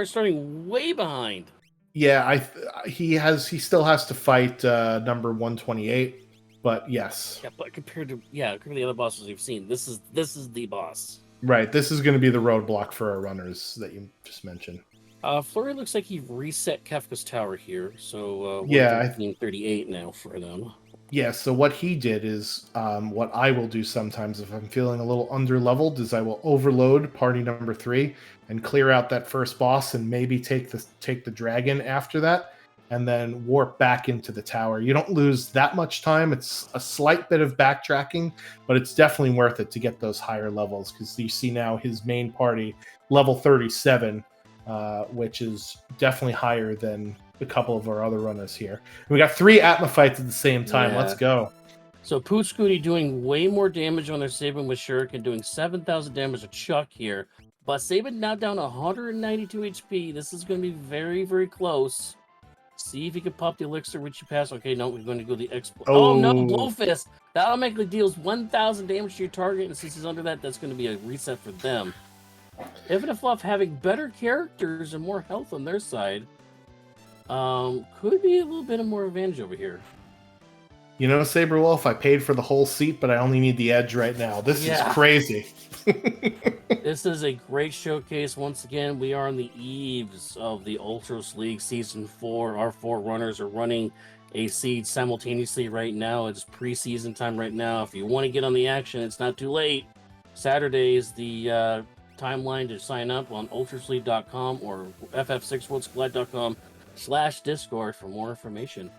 starting way behind. Yeah, he still has to fight number 128, but yes. Yeah, but compared to the other bosses we've seen, this is the boss. Right, this is going to be the roadblock for our runners that you just mentioned. Flurry looks like he reset Kefka's Tower here, so 38 now for them. Yeah, so what he did is what I will do sometimes if I'm feeling a little under-leveled is I will overload party number 3 and clear out that first boss and maybe take the dragon after that, and then warp back into the tower. You don't lose that much time. It's a slight bit of backtracking, but it's definitely worth it to get those higher levels, because you see now his main party level 37, which is definitely higher than a couple of our other runners here. We got 3 Atma fights at the same time. Yeah. Let's go. So Poot Scooty doing way more damage on their Saban with Shuriken, doing 7,000 damage to Chuck here. But Saban now down 192 HP. This is going to be very, very close. See if he can pop the elixir, which you pass. Okay, no, we're going to go the exploit. Oh, no, Blowfist. That automatically deals 1,000 damage to your target, and since he's under that, that's going to be a reset for them. Infinite Fluff having better characters and more health on their side could be a little bit of more advantage over here. You know, Saber Wolf, I paid for the whole seat, but I only need the edge right now. This is crazy. This is a great showcase. Once again, we are on the eaves of the Ultros League Season 4. Our 4 runners are running a seed simultaneously right now. It's preseason time right now. If you want to get on the action, it's not too late. Saturday is the timeline to sign up on ultrasleague.com or ff6worldsquad.com/Discord for more information.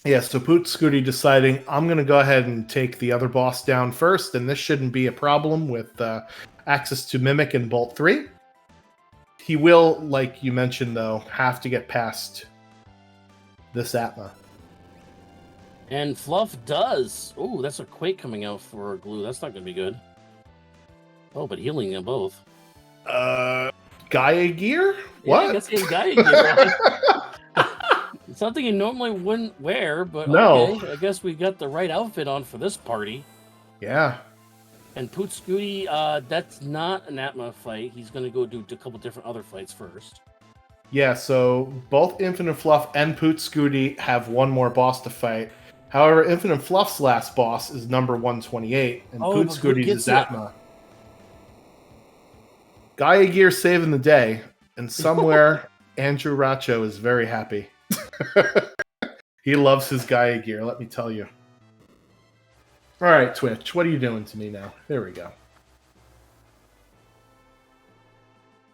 Yeah, so Poot Scooty deciding, I'm going to go ahead and take the other boss down first, and this shouldn't be a problem with access to Mimic and Bolt 3. He will, like you mentioned, though, have to get past this Atma. And Fluff does. Oh, that's a Quake coming out for Glue. That's not going to be good. Oh, but healing them both. Gaia gear? What? Yeah, I guess he has Gaia gear. Something you normally wouldn't wear, but no. Okay. I guess we got the right outfit on for this party. Yeah. And Poot Scooty, that's not an Atma fight. He's going to go do a couple different other fights first. Yeah, so both Infinite Fluff and Poot Scooty have one more boss to fight. However, Infinite Fluff's last boss is number 128, and Poot Scooty's is Atma. Gaia gear saving the day, and somewhere Andrew Racho is very happy. He loves his Gaia gear, let me tell you. All right, Twitch, what are you doing to me now? There we go.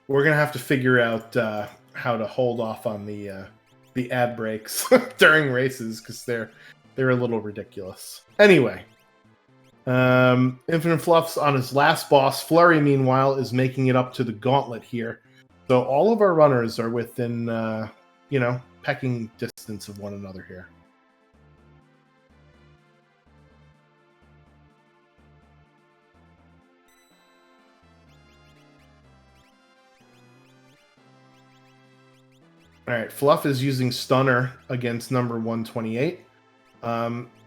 We're going to have to figure out how to hold off on the ad breaks during races, because they're a little ridiculous. Anyway, Infinite Fluff's on his last boss. Flurry, meanwhile, is making it up to the gauntlet here. So all of our runners are within, pecking distance of one another here. All right, Fluff is using Stunner against number 128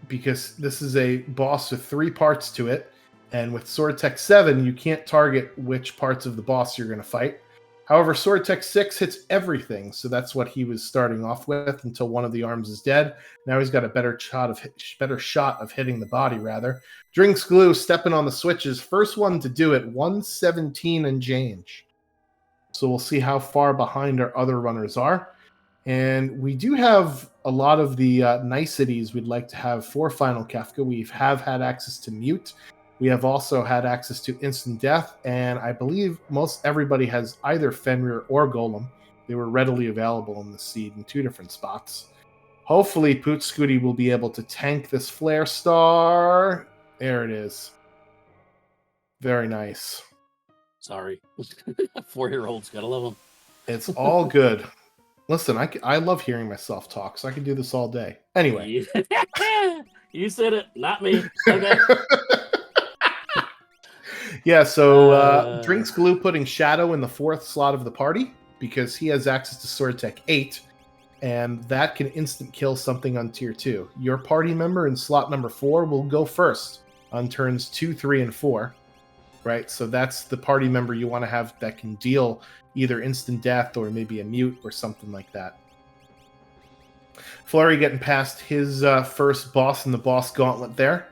because this is a boss with 3 parts to it, and with Sword Tech 7, you can't target which parts of the boss you're going to fight. However, Sword Tech 6 hits everything, so that's what he was starting off with until one of the arms is dead. Now he's got a better shot of hitting the body, rather. Drinks Glue stepping on the switches. First one to do it, 117 and change. So we'll see how far behind our other runners are. And we do have a lot of the niceties we'd like to have for Final Kefka. We have had access to Mute. We have also had access to Instant Death, and I believe most everybody has either Fenrir or Golem. They were readily available in the seed in 2 different spots. Hopefully, Poot Scooty will be able to tank this Flare Star. There it is. Very nice. Sorry. 4-year-olds, gotta love them. It's all good. Listen, I love hearing myself talk, so I can do this all day. Anyway. You said it, not me. Okay. Yeah, so Drinks Glue putting Shadow in the 4th slot of the party because he has access to Sword Tech 8, and that can instant kill something on tier 2. Your party member in slot number 4 will go first on turns 2, 3, and 4, right? So that's the party member you want to have that can deal either instant death or maybe a mute or something like that. Flurry getting past his first boss in the boss gauntlet there.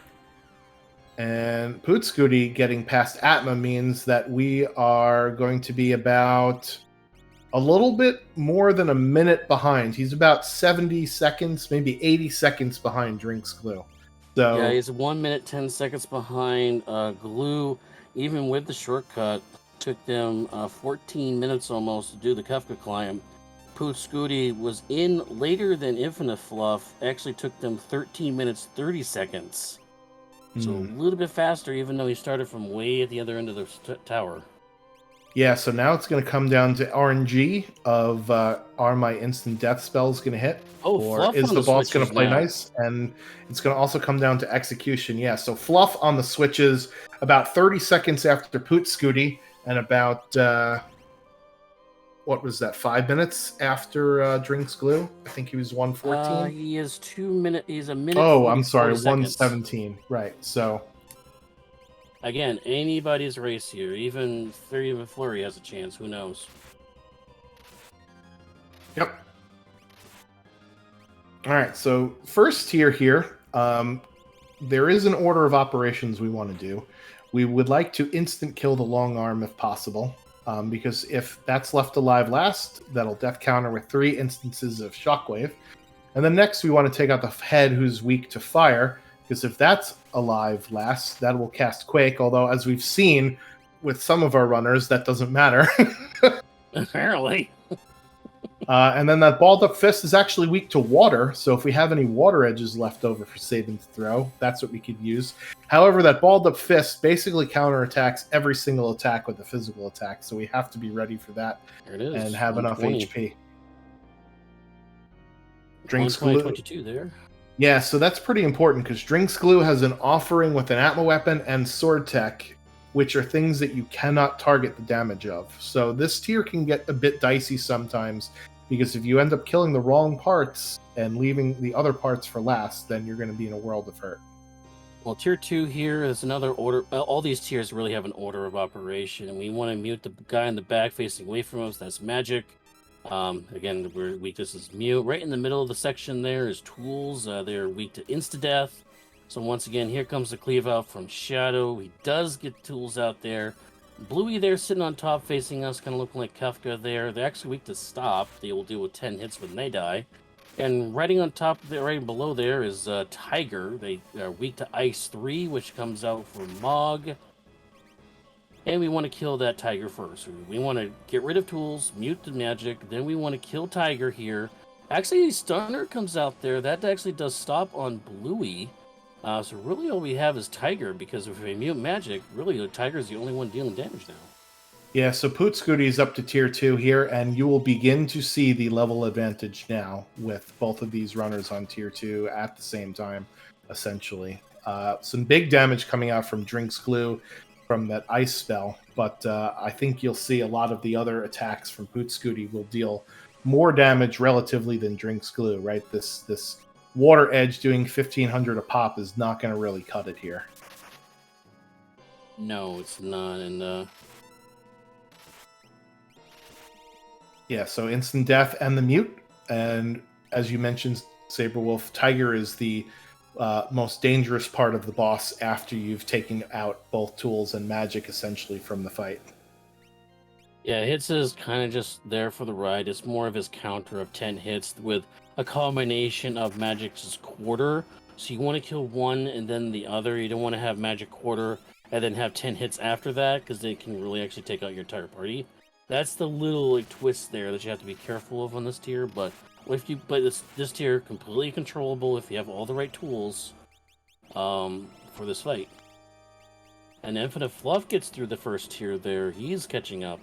And Poot Scooty getting past Atma means that we are going to be about a little bit more than a minute behind. He's about 70 seconds, maybe 80 seconds behind Drinks Glue. So yeah, he's 1 minute 10 seconds behind. Glue, even with the shortcut, took them 14 minutes almost to do the Kefka climb. Pooh Scooty was in later than Infinite Fluff. Actually took them 13 minutes 30 seconds. So a little bit faster, even though he started from way at the other end of the tower. Yeah, so now it's going to come down to RNG of are my instant death spells going to hit? Oh, Or Fluff is on the the boss going to switches play now. nice? And it's going to also come down to execution. Yeah, so Fluff on the switches about 30 seconds after Poot Scooty and about, what was that, 5 minutes after Drinks Glue? I think he was 114. He is 2 minutes. He's a minute. Oh, I'm 40 sorry, seconds. 117. Right, so... Again, anybody's race here. Even Flurry has a chance. Who knows? Yep. All right, so first tier here, there is an order of operations we want to do. We would like to instant kill the long arm if possible, because if that's left alive last, that'll death counter with 3 instances of shockwave. And then next we want to take out the head who's weak to fire, because if that's alive last, that will cast Quake, although as we've seen with some of our runners, that doesn't matter. Apparently. And then that balled up fist is actually weak to water, so if we have any water edges left over for saving throw, that's what we could use. However, that balled up fist basically counterattacks every single attack with a physical attack, so we have to be ready for that There it is. and have enough 120. HP. Drinks 120-22 there. Yeah, so that's pretty important because Drinks Glue has an offering with an Atma weapon and sword tech, which are things that you cannot target the damage of. So this tier can get a bit dicey sometimes, because if you end up killing the wrong parts and leaving the other parts for last, then you're going to be in a world of hurt. Well, tier 2 here is another order. All these tiers really have an order of operation, and we want to mute the guy in the back facing away from us. That's magic. Again, we're weakness is mute. Right in the middle of the section there is tools. They're weak to insta-death. So once again, here comes the cleave out from Shadow. He does get tools out there. Bluey there sitting on top facing us, kind of looking like Kafka there. They're actually weak to stop. They will deal with 10 hits when they die. And right on top there, right below there is Tiger. They are weak to Ice 3, which comes out for Mog. And we want to kill that Tiger first. We want to get rid of tools, mute the magic, then we want to kill Tiger here. Actually, Stunner comes out there. That actually does stop on Bluey. So really all we have is Tiger, because if we mute magic, really Tiger's the only one dealing damage now. Yeah, so Poot Scooty is up to tier 2 here, and you will begin to see the level advantage now with both of these runners on tier 2 at the same time, essentially. Some big damage coming out from Drinks Glue from that ice spell, but I think you'll see a lot of the other attacks from Poot Scooty will deal more damage relatively than Drinks Glue, right? This water edge doing 1500 a pop is not going to really cut it here. No, it's not, and yeah, so instant death and the mute, and as you mentioned, Saberwolf, Tiger is the most dangerous part of the boss after you've taken out both tools and magic essentially from the fight. yeah, hits is kind of just there for the ride. It's more of his counter of 10 hits with a combination of magic's quarter. So you want to kill one and then the other. You don't want to have magic quarter and then have 10 hits after that, because they can really actually take out your entire party. That's the little twist there that you have to be careful of on this tier, but this tier completely controllable if you have all the right tools for this fight. And Infinite Fluff gets through the first tier there. He's catching up.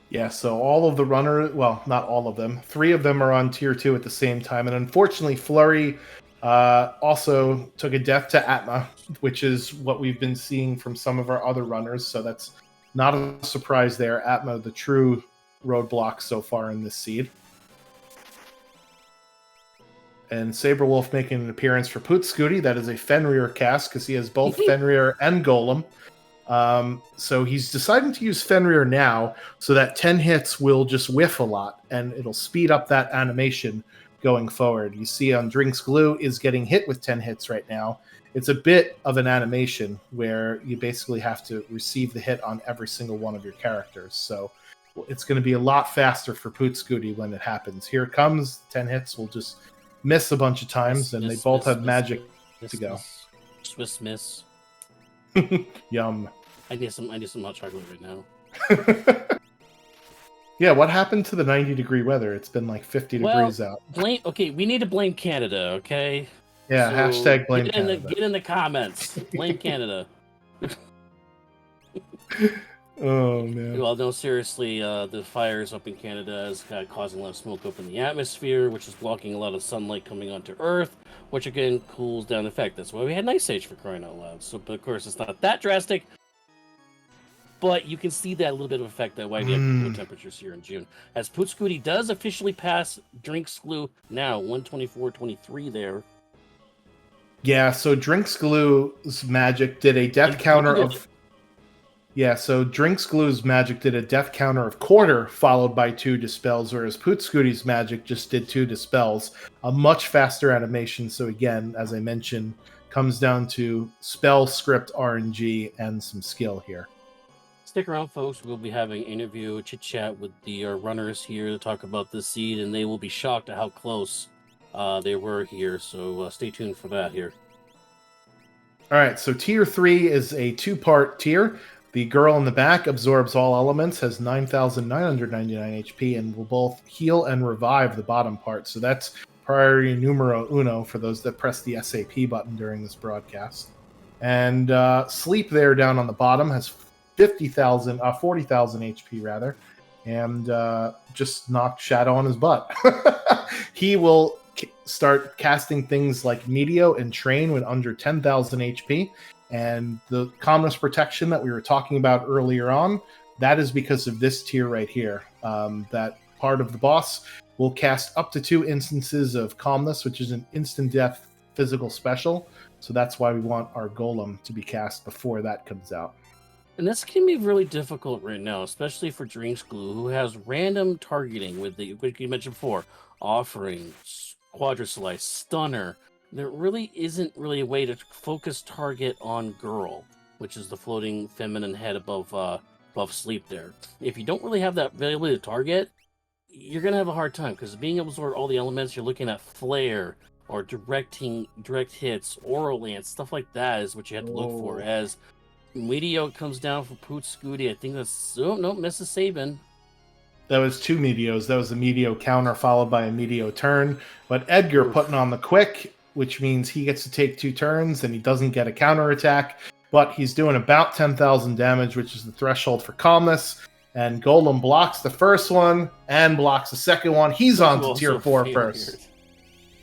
Yeah, so all of the runners, well, not all of them, 3 of them are on tier 2 at the same time, and unfortunately Flurry also took a death to Atma, which is what we've been seeing from some of our other runners, so that's not a surprise there. Atma, the true roadblock so far in this seed. And Saberwolf making an appearance for Poot Scooty. That is a Fenrir cast, because he has both Fenrir and Golem. So he's deciding to use Fenrir now, so that 10 hits will just whiff a lot, and it'll speed up that animation going forward. You see on Drinks Glue is getting hit with 10 hits right now. It's a bit of an animation where you basically have to receive the hit on every single one of your characters. So it's going to be a lot faster for Poot Scooty when it happens. Here it comes. 10 hits will just miss a bunch of times, and they both have magic to go. Miss. Yum. I need some hot chocolate right now. Yeah, what happened to the 90-degree weather? It's been like 50 Well, degrees out. we need to blame Canada, okay? Yeah, So hashtag blame Canada. get in the comments. Blame Canada. Oh, man. Well, no, seriously, the fires up in Canada is causing a lot of smoke up in the atmosphere, which is blocking a lot of sunlight coming onto Earth, which again cools down the effect. That's why we had an ice age, for crying out loud. So, but of course, it's not that drastic, but you can see that little bit of effect that why we have cooler temperatures here in June. As Poot Scooty does officially pass Drinks Glue now, 124.23 there. Yeah, so Drinks Glue's magic did a death counter of... Yeah, so Drinks Glue's magic did a death counter of quarter, followed by 2 dispels, whereas Poot Scooty's magic just did 2 dispels. A much faster animation, so again, as I mentioned, comes down to spell, script, RNG, and some skill here. Stick around, folks. We'll be having an interview, a chit-chat with the runners here to talk about this seed, and they will be shocked at how close they were here, so stay tuned for that here. All right, so Tier 3 is a 2-part tier. The girl in the back absorbs all elements, has 9,999 HP, and will both heal and revive the bottom part. So that's priority numero uno for those that press the SAP button during this broadcast. And Sleep there down on the bottom has 40,000 HP rather, and just knocked Shadow on his butt. He will start casting things like Meteo and Train when under 10,000 HP. And the calmness protection that we were talking about earlier on, that is because of this tier right here. That part of the boss will cast up to 2 instances of calmness, which is an instant death physical special. So that's why we want our golem to be cast before that comes out. And this can be really difficult right now, especially for Drinks Glue, who has random targeting with the, what you mentioned before, Offering, Quadrislice, Stunner. There really isn't really a way to focus target on Girl, which is the floating feminine head above Sleep there. If you don't really have that ability to target, you're going to have a hard time, because being able to absorb all the elements, you're looking at Flare, or direct hits, Oral Lance, stuff like that is what you have to look for. As Meteo comes down for Poot Scooty, I think that's... Oh, no, misses Sabin. That was 2 Meteos. That was a Meteo counter followed by a Meteo turn. But Edgar putting on the quick, which means he gets to take 2 turns and he doesn't get a counter attack. But he's doing about 10,000 damage, which is the threshold for calmness. And Golem blocks the first one and blocks the second one. He's on to tier 4 first.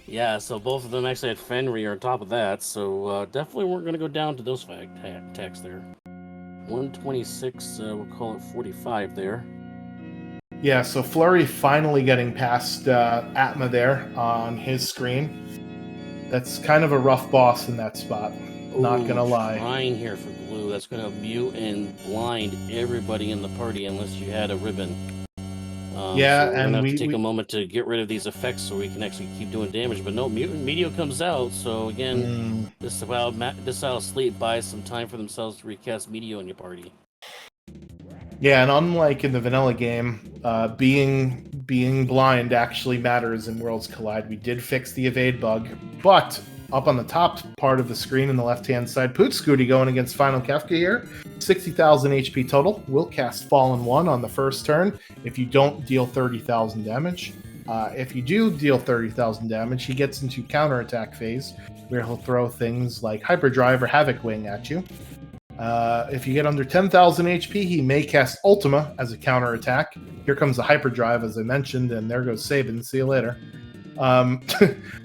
Yeah, so both of them actually had Fenrir on top of that. So definitely weren't going to go down to those attacks there. 126, we'll call it 45 there. Yeah, so Flurry finally getting past Atma there on his screen. That's kind of a rough boss in that spot. Not gonna lie. Trying here for Glue. That's gonna mute and blind everybody in the party unless you had a ribbon. Yeah, so we're and gonna have to take a moment to get rid of these effects so we can actually keep doing damage. But no, Meteo comes out. So again, this how Sleep buys some time for themselves to recast Meteo in your party. Yeah, and unlike in the vanilla game, being blind actually matters in Worlds Collide. We did fix the evade bug, but up on the top part of the screen in the left-hand side, Poot Scooty going against Final Kefka here. 60,000 HP total. Will cast Fallen 1 on the first turn if you don't deal 30,000 damage. If you do deal 30,000 damage, he gets into counterattack phase, where he'll throw things like Hyperdrive or Havoc Wing at you. If you get under 10,000 HP, he may cast Ultima as a counterattack. Here comes the Hyperdrive, as I mentioned, and there goes Sabin. See you later.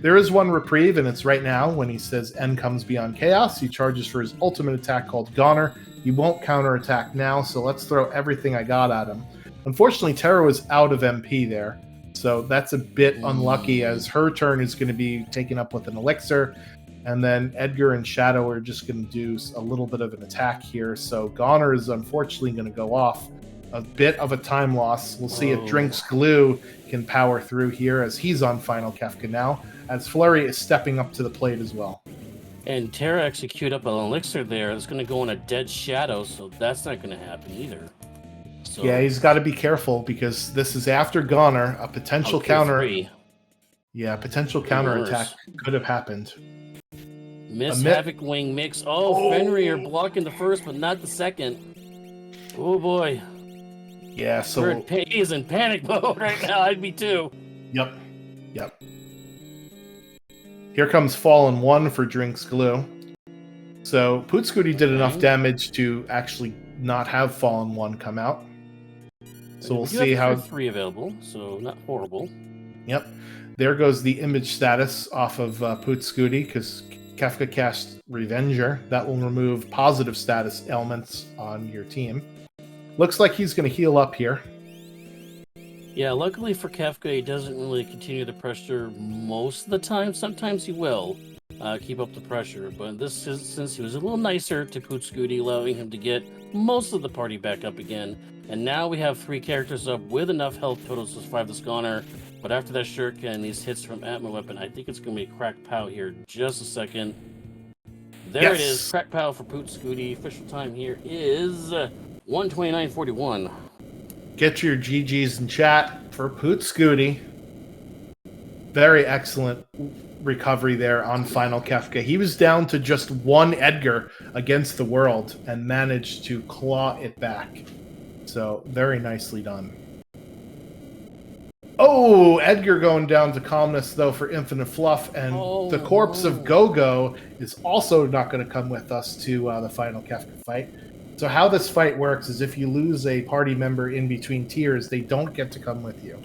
There is one reprieve, and it's right now when he says N comes beyond chaos. He charges for his ultimate attack called Goner. He won't counterattack now, so let's throw everything I got at him. Unfortunately, Terra was out of MP there, so that's a bit unlucky, as her turn is going to be taken up with an elixir. And then Edgar and Shadow are just going to do a little bit of an attack here. So Goner is unfortunately going to go off. A bit of a time loss. We'll see if Drinks Glue can power through here, as he's on Final Kefka now, as Flurry is stepping up to the plate as well. And Terra actually queued up an elixir there. It's going to go on a dead Shadow, so that's not going to happen either. So, yeah, he's got to be careful, because this is after Goner. A potential counter. Yeah, potential counter attack could have happened. Havoc Wing mix. Oh, Fenrir blocking the first, but not the second. Oh boy. Yeah, so He is in panic mode right now. I'd be too. Yep. Here comes Fallen 1 for Drinks Glue. So Pootscooty did enough damage to actually not have Fallen 1 come out. So we'll see how... 3 available, so not horrible. Yep. There goes the image status off of Pootscooty, because Kefka cast Revenger. That will remove positive status elements on your team. Looks like he's going to heal up here. Yeah, luckily for Kefka, he doesn't really continue the pressure most of the time. Sometimes he will keep up the pressure, but this is since he was a little nicer to Pootscooty, allowing him to get most of the party back up again. And now we have 3 characters up with enough health totals to survive the Sconner. But after that shuriken and these hits from Atma Weapon, I think it's going to be Crack Pow here. Just a second. There it is. Crack Pow for Pootscooty. Official time here is 1:29:41. Get your GGs in chat for Pootscooty. Very excellent recovery there on Final Kefka. He was down to just 1 Edgar against the world and managed to claw it back. So, very nicely done. Oh, Edgar going down to calmness, though, for Infinite Fluff, and the corpse of Go-Go is also not going to come with us to the Final Kefka fight. So how this fight works is if you lose a party member in between tiers, they don't get to come with you.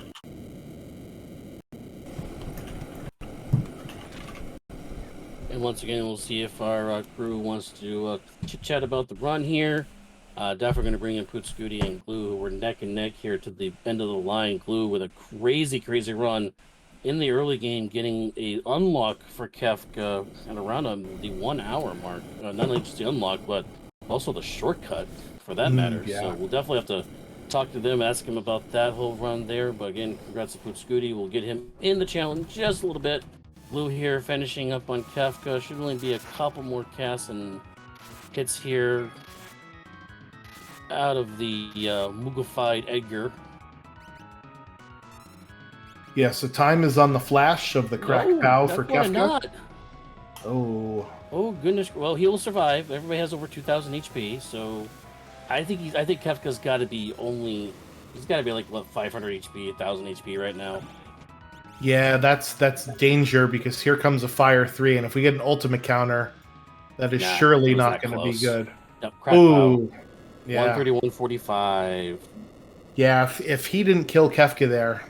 And once again, we'll see if our crew wants to chit-chat about the run here. Definitely going to bring in Pootscooty and Glue, who were neck and neck here to the end of the line. Glue with a crazy run in the early game, getting a unlock for Kefka at around the 1 hour mark. Not only just the unlock, but also the shortcut, for that matter. Yeah. So we'll definitely have to talk to them, ask him about that whole run there. But again, congrats to Pootscooty. We'll get him in the challenge just a little bit. Glue here finishing up on Kefka. Should only be a couple more casts and hits here out of the Mugified Edgar. Yeah, so time is on the flash of the Crack Pow for Kefka. Not. Oh, goodness. Well, he will survive. Everybody has over 2,000 HP, so I think Kefka's got to be he's got to be like 500 HP, 1,000 HP right now. Yeah, that's danger, because here comes a Fire 3, and if we get an ultimate counter, that is surely not going to be good. Yep, Crack Pow. Yeah. 131.45. Yeah, if he didn't kill Kefka there,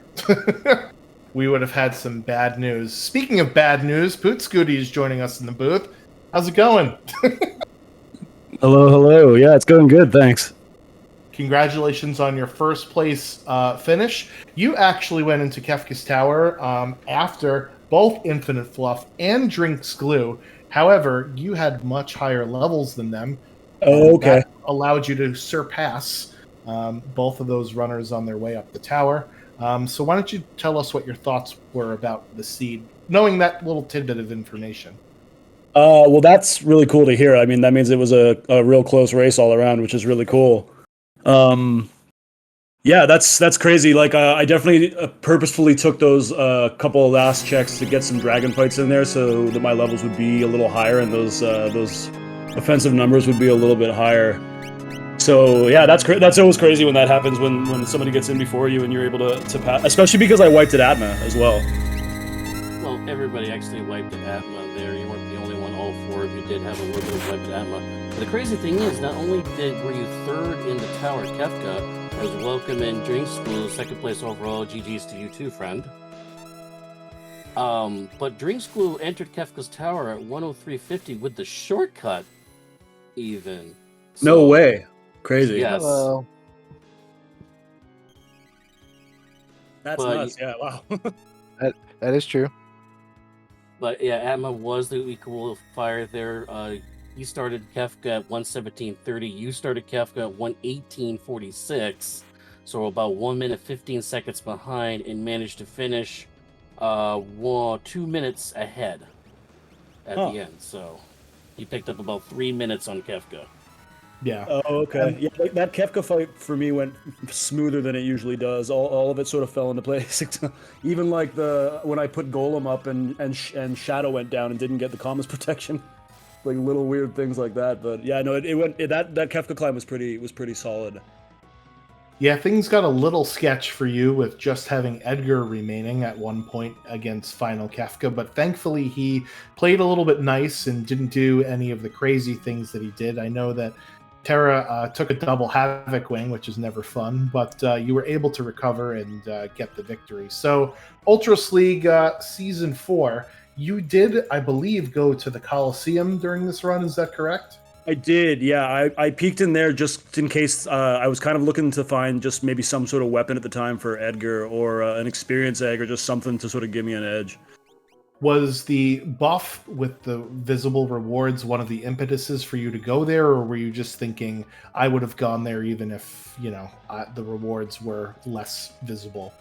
we would have had some bad news. Speaking of bad news, Pootscooty is joining us in the booth. How's it going? Hello. Yeah, it's going good, thanks. Congratulations on your first place finish. You actually went into Kefka's Tower after both Infinite Fluff and Drinks Glue. However, you had much higher levels than them. Oh, okay. That allowed you to surpass both of those runners on their way up the tower. So why don't you tell us what your thoughts were about the seed, knowing that little tidbit of information? Well, that's really cool to hear. I mean, that means it was a real close race all around, which is really cool. Yeah, that's crazy. Like, I definitely purposefully took those couple of last checks to get some dragon fights in there, so that my levels would be a little higher and those offensive numbers would be a little bit higher. So yeah, that's always crazy when that happens, when somebody gets in before you and you're able to pass. Especially because I wiped at Atma as well. Well, everybody actually wiped at Atma there. You weren't the only one. All 4 of you did have a little bit of wipe at Atma. But the crazy thing is, not only were you 3rd in the tower at Kefka, I was welcome in Drinks Glue, 2nd place overall. GG's to you too, friend. But Drinks Glue entered Kefka's tower at 103.50 with the shortcut, even. So, no way. Crazy. Yes. Hello. That's nuts. Yeah, wow. That is true. But yeah, Atma was the equal fire there. He started Kefka at 117.30. You started Kefka at 118.46. So about 1 minute 15 seconds behind, and managed to finish 2 minutes ahead at the end. So you picked up about 3 minutes on Kefka. Yeah. Oh, okay. Yeah, that Kefka fight for me went smoother than it usually does. All of it sort of fell into place. Even like when I put Golem up and Shadow went down and didn't get the commas protection, like little weird things like that. But yeah, no, that Kefka climb was pretty solid. Yeah, things got a little sketch for you with just having Edgar remaining at one point against Final Kefka, but thankfully he played a little bit nice and didn't do any of the crazy things that he did. I know that Terra took a double Havoc Wing, which is never fun, but you were able to recover and get the victory. So, Ultros League Season 4, you did, I believe, go to the Coliseum during this run, is that correct? I did, yeah. I peeked in there just in case. I was kind of looking to find just maybe some sort of weapon at the time for Edgar or an experience egg or just something to sort of give me an edge. Was the buff with the visible rewards one of the impetuses for you to go there, or were you just thinking I would have gone there even if the rewards were less visible?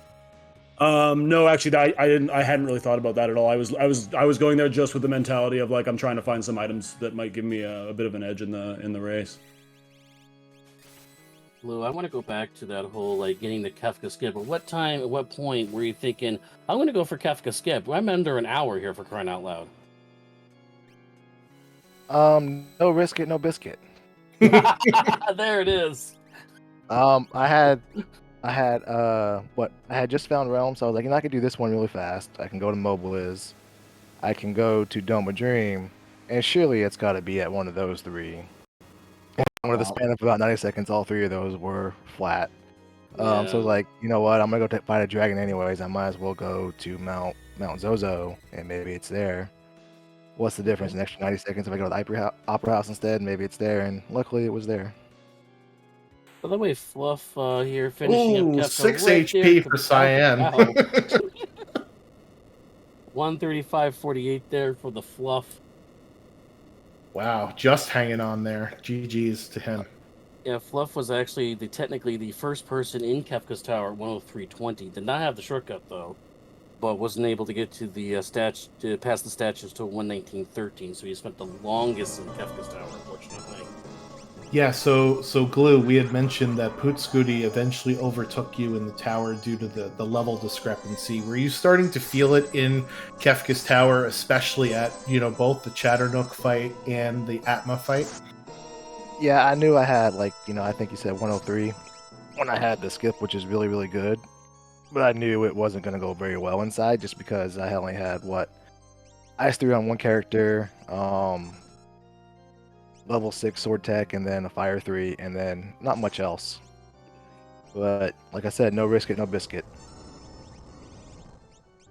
No, actually, I didn't. I hadn't really thought about that at all. I was going there just with the mentality of like I'm trying to find some items that might give me a bit of an edge in the race. Lou, I want to go back to that whole like getting the Kefka skip. At what point were you thinking I'm going to go for Kefka skip? I'm under an hour here for crying out loud. No risk it, no biscuit. There it is. I had just found Realm, so I was like, I can do this one really fast. I can go to Mobiliz. I can go to Dome of Dream, and surely it's got to be at one of those three. And over the span of about 90 seconds, all three of those were flat. So I was like, you know what? I'm gonna go fight a dragon anyways. I might as well go to Mount Zozo, and maybe it's there. What's the difference? An extra 90 seconds if I go to the Opera House instead? Maybe it's there, and luckily it was there. By the way, Fluff here finishing up Kefka 6 right HP there for Cyan. 135.48 there for the Fluff. Wow, just hanging on there. GG's to him. Yeah, Fluff was actually technically the first person in Kefka's Tower at 103.20. Did not have the shortcut though, but wasn't able to get to the to pass the statues till 119.13. So he spent the longest in Kefka's Tower, unfortunately. Yeah, so Glue, we had mentioned that Pootscooty eventually overtook you in the tower due to the level discrepancy. Were you starting to feel it in Kefka's Tower, especially at both the Chatternook fight and the Atma fight? Yeah, I knew I had I think you said 103 when I had the skip, which is really, really good. But I knew it wasn't going to go very well inside just because I only had Ice 3 on one character, level 6 sword tech, and then a fire 3, and then not much else. But like I said, no risk it, no biscuit.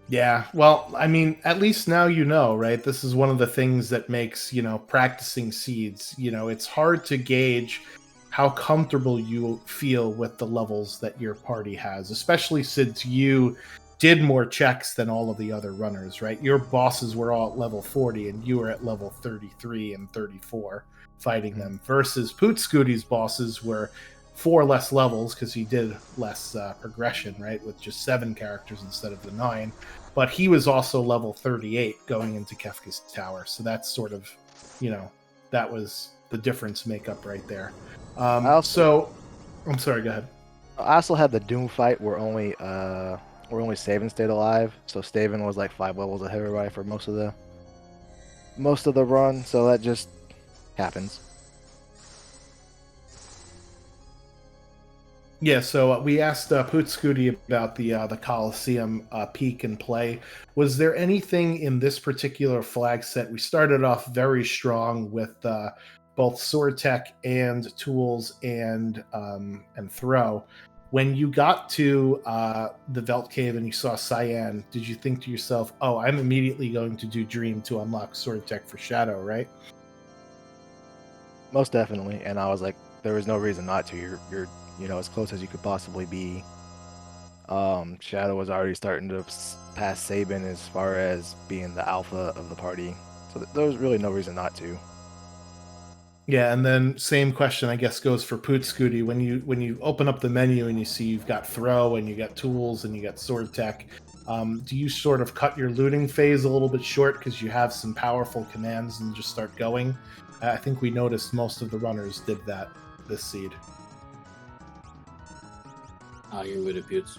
Yeah, well, I mean, at least now right? This is one of the things that makes, practicing seeds. It's hard to gauge how comfortable you feel with the levels that your party has, especially since you did more checks than all of the other runners, right? Your bosses were all at level 40 and you were at level 33 and 34 fighting them, versus Pootscooty's bosses were 4 less levels because he did less progression, right, with just 7 characters instead of the 9. But he was also level 38 going into Kefka's Tower, so that's sort of, that was the difference makeup right there. I'm sorry, go ahead. I also had the Doom fight where only Staven stayed alive, so Staven was like 5 levels ahead of everybody for most of the run, so that just happens. Yeah, so we asked Pootscooty about the Coliseum peak and play. Was there anything in this particular flag set? We started off very strong with both sword tech and tools and throw. When you got to the Velt Cave and you saw Cyan, did you think to yourself, "Oh, I'm immediately going to do Dream to unlock sword tech for Shadow"? Right? Most definitely, and I was like, there was no reason not to. You're as close as you could possibly be. Shadow was already starting to pass Sabin as far as being the alpha of the party, so there was really no reason not to. Yeah, and then same question, I guess, goes for Pootscooty. When you open up the menu and you see you've got throw and you got tools and you got sword tech, do you sort of cut your looting phase a little bit short because you have some powerful commands and just start going? I think we noticed most of the runners did that this seed. You're good at Poots.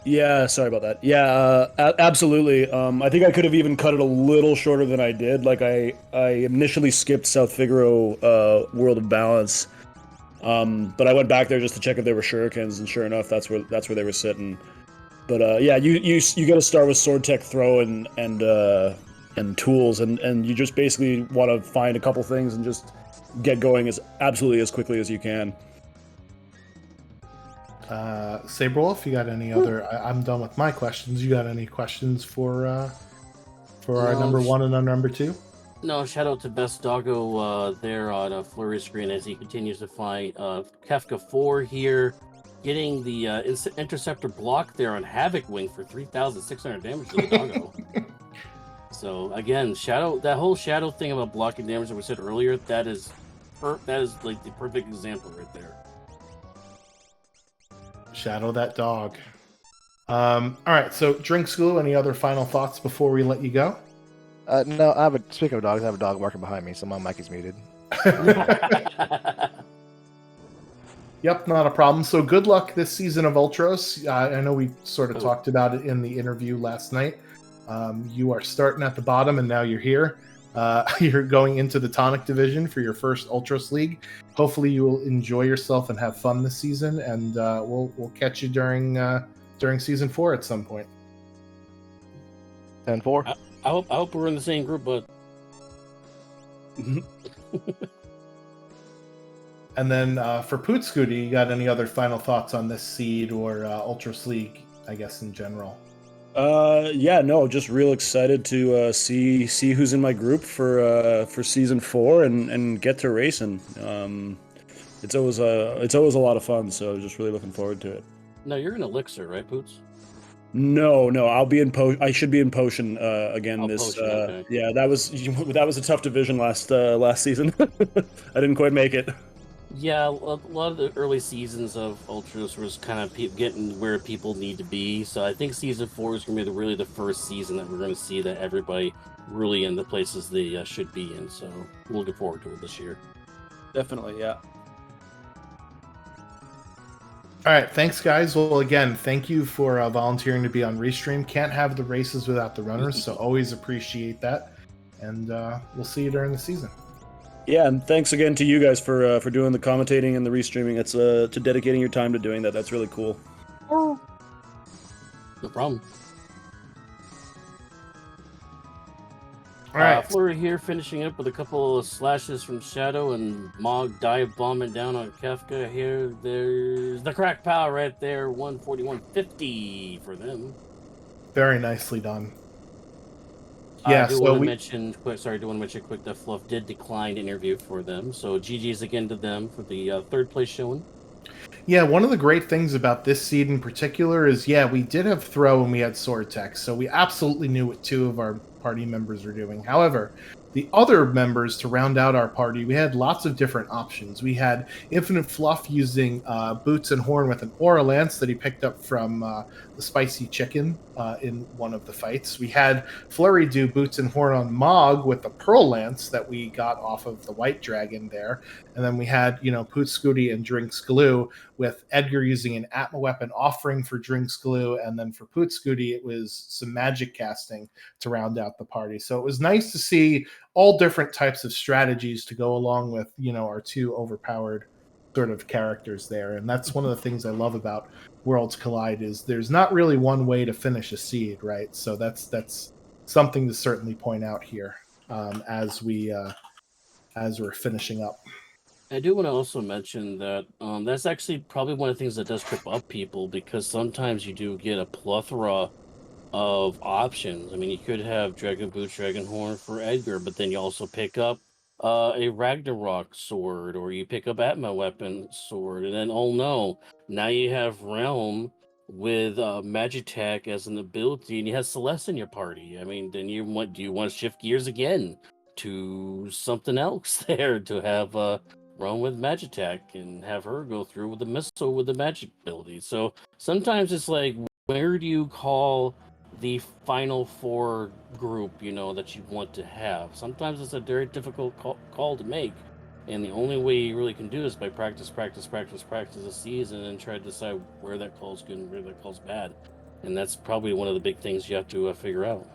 Yeah, sorry about that. Yeah, absolutely. I think I could have even cut it a little shorter than I did. Like I initially skipped South Figaro World of Balance, but I went back there just to check if there were shurikens, and sure enough, that's where they were sitting. But yeah, you got to start with sword tech throw and tools, and you just basically want to find a couple things and just get going as quickly as you can. Saberwolf, you got any other? I'm done with my questions. You got any questions for our No, number one and our number two? No, shout out to Best Doggo there on a flurry screen as he continues to fight Kefka 4 here, getting the interceptor block there on Havoc Wing for 3,600 damage to the Doggo. So again, that whole shadow thing about blocking damage that we said earlier, that is like the perfect example right there. Shadow that dog. All right, so Drink School, any other final thoughts before we let you go? No, speaking of dogs, I have a dog barking behind me, so my mic is muted. Yep, not a problem. So good luck this season of Ultros. I know we sort of talked about it in the interview last night. You are starting at the bottom, and now you're here. You're going into the Tonic Division for your first Ultros League. Hopefully, you will enjoy yourself and have fun this season, and we'll catch you during season 4 at some point. 10-4. I hope we're in the same group, but. And then for Poot Scooty, you got any other final thoughts on this seed or Ultros League, I guess, in general? Yeah, no, just real excited to see who's in my group for season 4 and get to racing. It's always a lot of fun, so just really looking forward to it. No, you're in Elixir, right, Poots? No, I'll be in I should be in Potion again this. Potion, okay. Yeah, that was a tough division last season. I didn't quite make it. Yeah, a lot of the early seasons of Ultras was kind of getting where people need to be. So I think season 4 is going to be really the first season that we're going to see that everybody really in the places they should be in. So we're looking forward to it this year. Definitely, yeah. All right, thanks, guys. Well, again, thank you for volunteering to be on Restream. Can't have the races without the runners, so always appreciate that. And we'll see you during the season. Yeah, and thanks again to you guys for doing the commentating and the restreaming. It's to dedicating your time to doing that. That's really cool. No problem. All right, Flurry here, finishing up with a couple of slashes from Shadow and Mog dive bombing down on Kefka here. There's the crack power right there, 141.50 for them. very nicely done. Yeah, I do want to mention quick that Fluff did decline interview for them. So GG's again to them for the third place showing. Yeah, one of the great things about this seed in particular is, we did have throw and we had sword tech, so we absolutely knew what 2 of our party members were doing. However, the other members to round out our party, we had lots of different options. We had Infinite Fluff using Boots and Horn with an Aura Lance that he picked up from the Spicy Chicken in one of the fights. We had Flurry do Boots and Horn on Mog with the Pearl Lance that we got off of the White Dragon there. And then we had, Poot Scooty and Drinks Glue with Edgar using an Atma weapon offering for Drinks Glue. And then for Poot Scooty, it was some magic casting to round out the party. So it was nice to see all different types of strategies to go along with, our 2 overpowered sort of characters there. And that's one of the things I love about Worlds Collide is there's not really one way to finish a seed, right? So that's something to certainly point out here as we're finishing up. I do want to also mention that that's actually probably one of the things that does trip up people, because sometimes you do get a plethora of options. I mean, you could have Dragon Boot, Dragon Horn for Edgar, but then you also pick up a Ragnarok sword, or you pick up Atma weapon sword, and then oh no, now you have Realm with Magitech as an ability, and you have Celeste in your party. I mean, then do you want to shift gears again to something else there to have Realm with Magitech and have her go through with the missile with the magic ability? So sometimes it's like, where do you call the final 4 group, that you want to have? Sometimes it's a very difficult call to make, and the only way you really can do is by practice a season and try to decide where that call's good and where that call's bad. And that's probably one of the big things you have to figure out.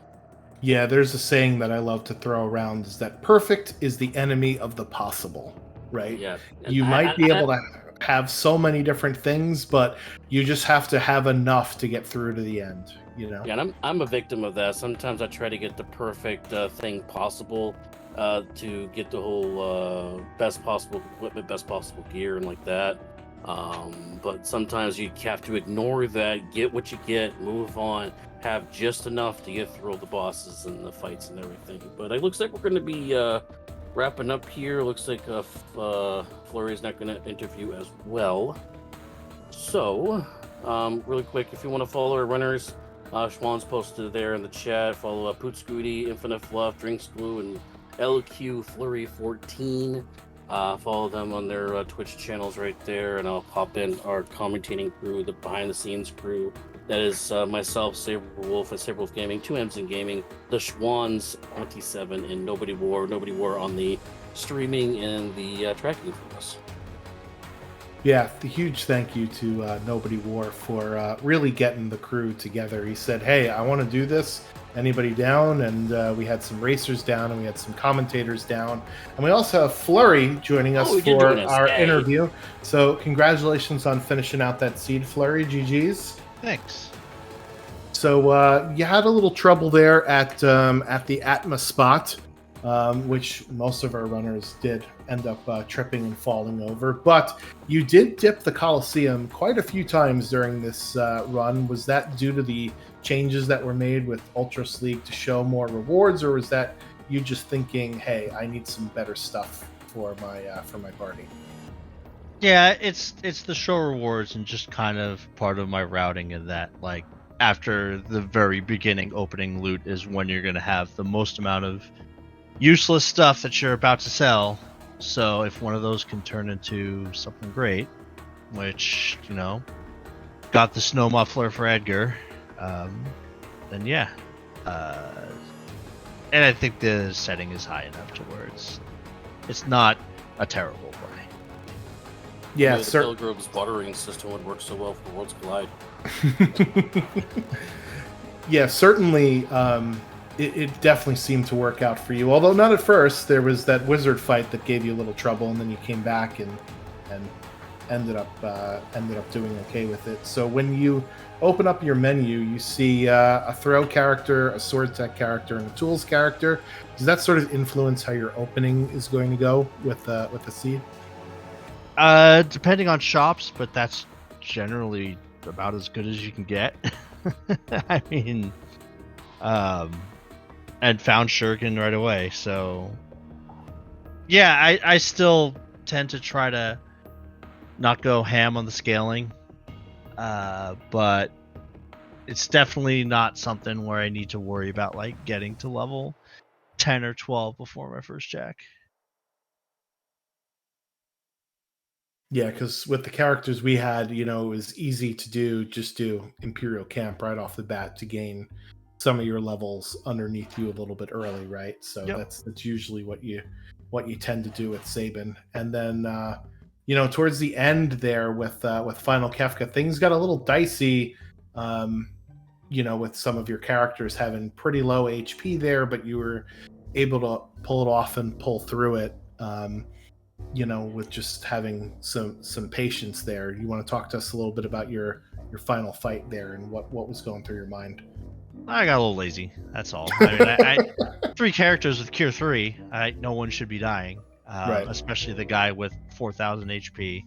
Yeah, there's a saying that I love to throw around is that perfect is the enemy of the possible, right? Yeah, and You might be able to have so many different things, but you just have to have enough to get through to the end, you know? Yeah, and I'm a victim of that. Sometimes I try to get the perfect thing possible to get the whole best possible equipment, best possible gear, and like that. But sometimes you have to ignore that, get what you get, move on, have just enough to get through all the bosses and the fights and everything. But it looks like we're going to be wrapping up here. Looks like Flurry's not going to interview as well. So, really quick, if you want to follow our runners, Schwann's posted there in the chat. Follow Poot Scooty, Infinite Fluff, Drinks Glue, and LQ Flurry 14. Follow them on their Twitch channels right there, and I'll pop in our commentating crew, the behind-the-scenes crew. That is myself, Saberwolf, and Saberwolf Gaming, 2M's in Gaming, the Schwans 27, and Nobody War on the streaming and the tracking for us. Yeah, the huge thank you to Nobody War for really getting the crew together. He said, hey, I want to do this. Anybody down? And we had some racers down, and we had some commentators down. And we also have Flurry joining us for our interview. So congratulations on finishing out that seed, Flurry. GG's. Thanks. So you had a little trouble there at the Atma spot, which most of our runners did end up tripping and falling over. But you did dip the Coliseum quite a few times during this run. Was that due to the changes that were made with Ultros League to show more rewards, or was that you just thinking, hey, I need some better stuff for my party? Yeah, it's the show rewards and just kind of part of my routing in that, like, after the very beginning opening loot is when you're going to have the most amount of useless stuff that you're about to sell. So if one of those can turn into something great, which, you know, got the snow muffler for Edgar, then yeah. And I think the setting is high enough to where it's not a terrible play. Yeah, the Pilgrim's watering system would work so well for Worlds Collide. Yeah, certainly. It definitely seemed to work out for you, although not at first. There was that wizard fight that gave you a little trouble, and then you came back and ended up doing okay with it. So when you open up your menu, you see a throw character, a sword tech character, and a tools character. Does that sort of influence how your opening is going to go with the seed? Depending on shops, but that's generally about as good as you can get. I mean, and found Shuriken right away. So, yeah, I still tend to try to not go ham on the scaling, but it's definitely not something where I need to worry about like getting to level 10 or 12 before my first jack. Yeah, because with the characters we had, it was easy to just do Imperial Camp right off the bat to gain some of your levels underneath you a little bit early, right? So Yep. that's usually what you tend to do with Sabin. And then towards the end there with Final Kefka, things got a little dicey. With some of your characters having pretty low HP there, but you were able to pull it off and pull through it. With just having some patience there. You want to talk to us a little bit about your final fight there and what was going through your mind? I got a little lazy. That's all. I mean, I 3 characters with Cure 3. No one should be dying, Right. Especially the guy with 4,000 HP.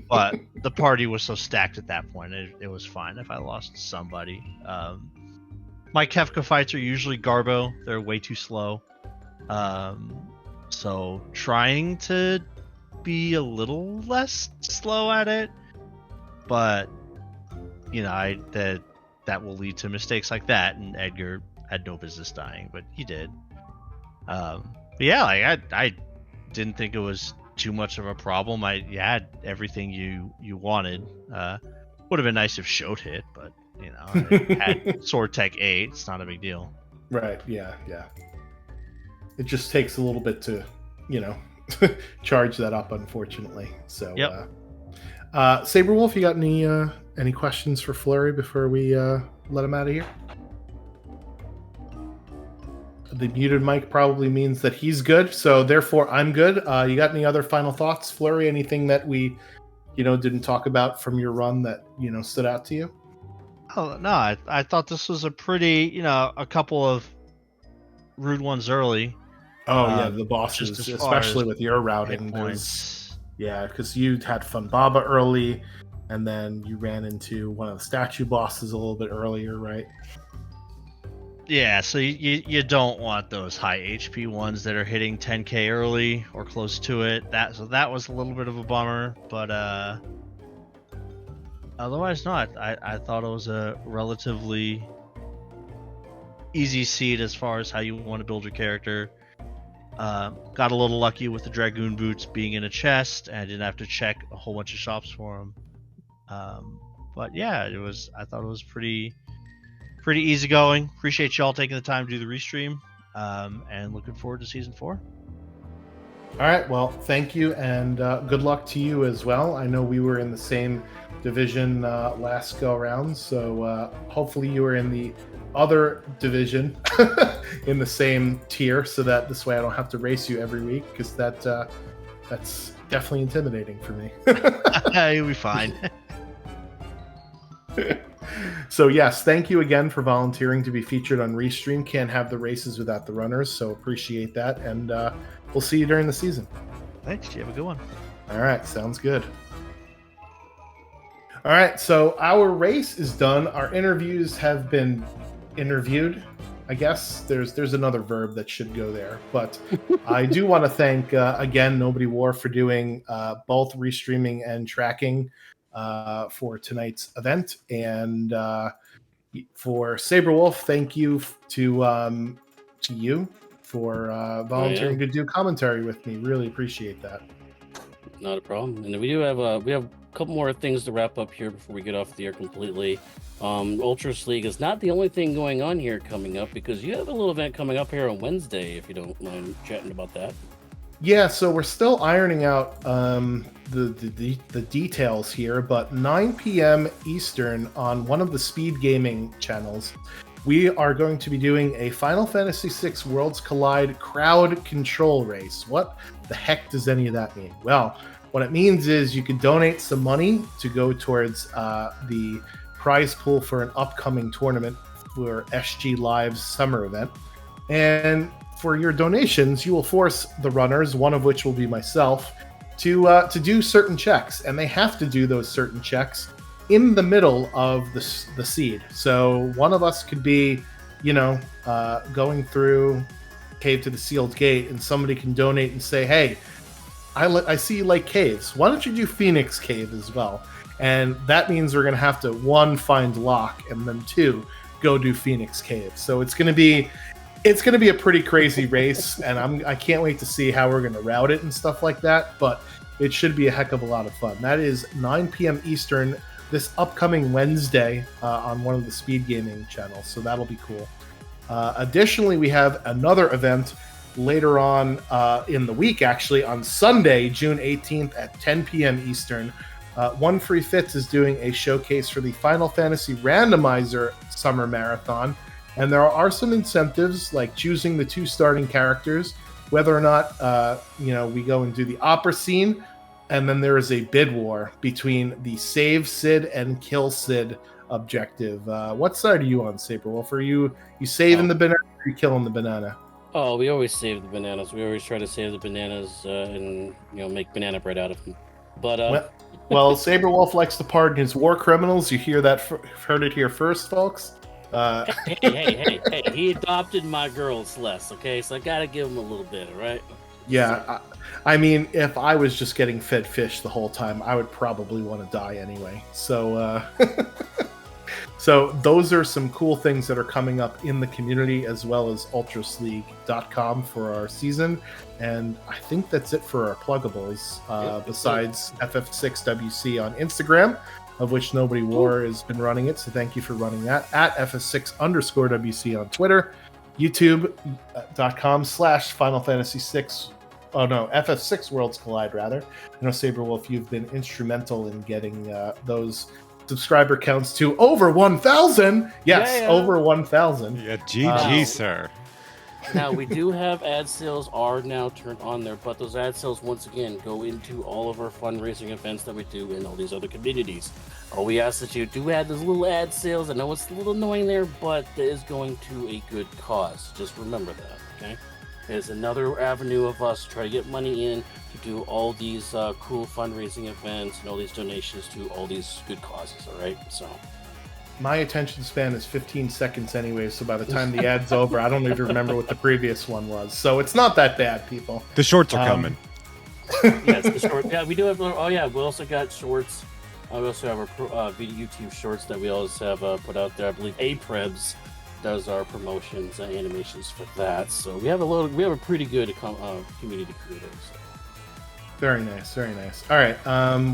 But the party was so stacked at that point, it was fine if I lost somebody. My Kefka fights are usually Garbo. They're way too slow. So trying to be a little less slow at it, but that will lead to mistakes like that. And Edgar had no business dying, but he did. But yeah, I didn't think it was too much of a problem. You had everything you wanted. Would have been nice if Showed hit, but I had Sword Tech 8. It's not a big deal. Right. Yeah. It just takes a little bit to, charge that up, unfortunately. So, yep. Saberwolf, you got any questions for Flurry before we let him out of here? The muted mic probably means that he's good, so therefore I'm good. You got any other final thoughts, Flurry? Anything that we, didn't talk about from your run that stood out to you? Oh no, I thought this was a pretty, a couple of rude ones early. Oh yeah, the Just bosses, as far especially as with your hit routing. points. Yeah, because you had Funbaba early, and then you ran into one of the statue bosses a little bit earlier, right? Yeah, so you don't want those high HP ones that are hitting 10k early or close to it. That was a little bit of a bummer, but otherwise not. I thought it was a relatively easy seed as far as how you want to build your character. Got a little lucky with the Dragoon boots being in a chest, and I didn't have to check a whole bunch of shops for them. But yeah, I thought it was pretty easygoing. Appreciate y'all taking the time to do the restream, and looking forward to season 4. All right, well, thank you, and good luck to you as well. I know we were in the same division last go around, so hopefully you are in the other division in the same tier, so that this way I don't have to race you every week, because that's definitely intimidating for me. You'll be fine. So yes, thank you again for volunteering to be featured on Restream. Can't have the races without the runners, so appreciate that, and we'll see you during the season. Thanks. You have a good one. All right, sounds good. All right, so our race is done. Our interviews have been interviewed. I guess there's another verb that should go there, but I do want to thank again Nobody War for doing both restreaming and tracking for tonight's event, and for Saberwolf, thank you to you for volunteering to do commentary with me. Really appreciate that. Not a problem. And we have a couple more things to wrap up here before we get off the air completely. Ultros League is not the only thing going on here coming up, because you have a little event coming up here on Wednesday, if you don't mind chatting about that. Yeah, so we're still ironing out the details here, but 9 p.m. Eastern on one of the speed gaming channels, we are going to be doing a Final Fantasy VI Worlds Collide crowd control race. What the heck does any of that mean? Well, what it means is you can donate some money to go towards the prize pool for an upcoming tournament for SG Live's summer event. And for your donations, you will force the runners, one of which will be myself, to do certain checks. And they have to do those certain checks in the middle of the seed. So one of us could be, going through Cave to the Sealed Gate, and somebody can donate and say, hey, I see you like caves. Why don't you do Phoenix Cave as well? And that means we're going to have to, 1, find Locke, and then 2, go do Phoenix Cave. So it's going to be a pretty crazy race, and I can't wait to see how we're going to route it and stuff like that, but it should be a heck of a lot of fun. That is 9 p.m. Eastern this upcoming Wednesday on one of the speed gaming channels, so that'll be cool. Additionally, we have another event later on in the week, actually, on Sunday, June 18th at 10 p.m. Eastern. One Free Fits is doing a showcase for the Final Fantasy Randomizer Summer Marathon, and there are some incentives, like choosing the 2 starting characters, whether or not we go and do the opera scene, and then there is a bid war between the Save Sid and Kill Sid objective. What side are you on, Saberwolf? Are you saving the banana, or are you killing the banana? Oh, we always save the bananas. We always try to save the bananas and make banana bread out of them. But well, Saberwolf likes to pardon his war criminals. You hear that? Heard it here first, folks. Hey! He adopted my girl Celeste. Okay, so I gotta give him a little bit, all right? Yeah, I mean, if I was just getting fed fish the whole time, I would probably want to die anyway. So, so those are some cool things that are coming up in the community, as well as ultrasleague.com for our season. And I think that's it for our pluggables, besides FF6WC on Instagram, of which Nobody War has been running it. So thank you for running that. At FF6_WC on Twitter, youtube.com/Final Fantasy 6. Oh no, FF6 Worlds Collide, rather. I know, Saberwolf, you've been instrumental in getting those subscriber counts to over 1,000. Yes, Yeah. over 1,000. Yeah, GG, Wow. sir. Now, we do have ad sales are now turned on there, but those ad sales, once again, go into all of our fundraising events that we do in all these other communities. All we ask that you do add those little ad sales. I know it's a little annoying there, but it is going to a good cause. Just remember that, okay? It's another avenue of us to try to get money in to do all these cool fundraising events and all these donations to all these good causes, all right? So... My attention span is 15 seconds anyway, so by the time the ad's over, I don't even remember what the previous one was. So it's not that bad, people. The shorts are coming. Yes, the short. Yeah, we do have. Oh yeah, we also got shorts. We also have our YouTube shorts that we always have put out there. I believe Aprebs does our promotions and animations for that. So we have a pretty good community crew there. So. Very nice, very nice. All right,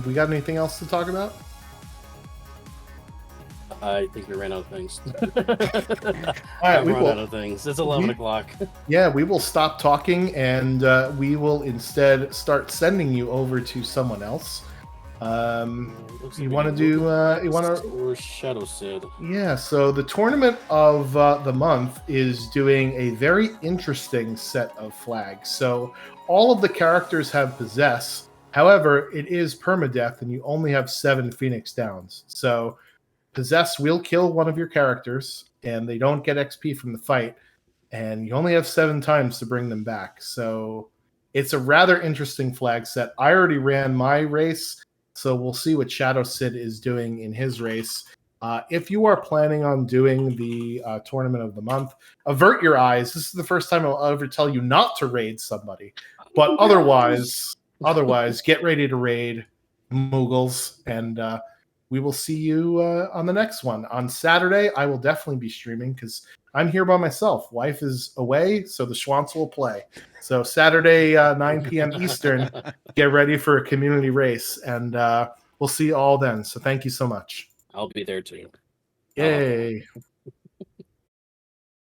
we got anything else to talk about? I think we ran out of things. All right, we ran will. out of things. It's 11 o'clock. Yeah, we will stop talking, and we will instead start sending you over to someone else. You want to do? You want to? Or Shadow Sid? Yeah. So the tournament of the month is doing a very interesting set of flags. So all of the characters have possess. However, it is permadeath, and you only have 7 Phoenix Downs. So possess will kill one of your characters, and they don't get XP from the fight, and you only have 7 times to bring them back. So it's a rather interesting flag set. I already ran my race, so we'll see what Shadow Sid is doing in his race. If you are planning on doing the tournament of the month, avert your eyes. This is the first time I'll ever tell you not to raid somebody, but otherwise, get ready to raid Moogles, and we will see you on the next one. On Saturday, I will definitely be streaming because I'm here by myself. Wife is away, so the Schwantz will play. So Saturday, 9 p.m. Eastern, get ready for a community race, and we'll see you all then. So thank you so much. I'll be there too. Yay.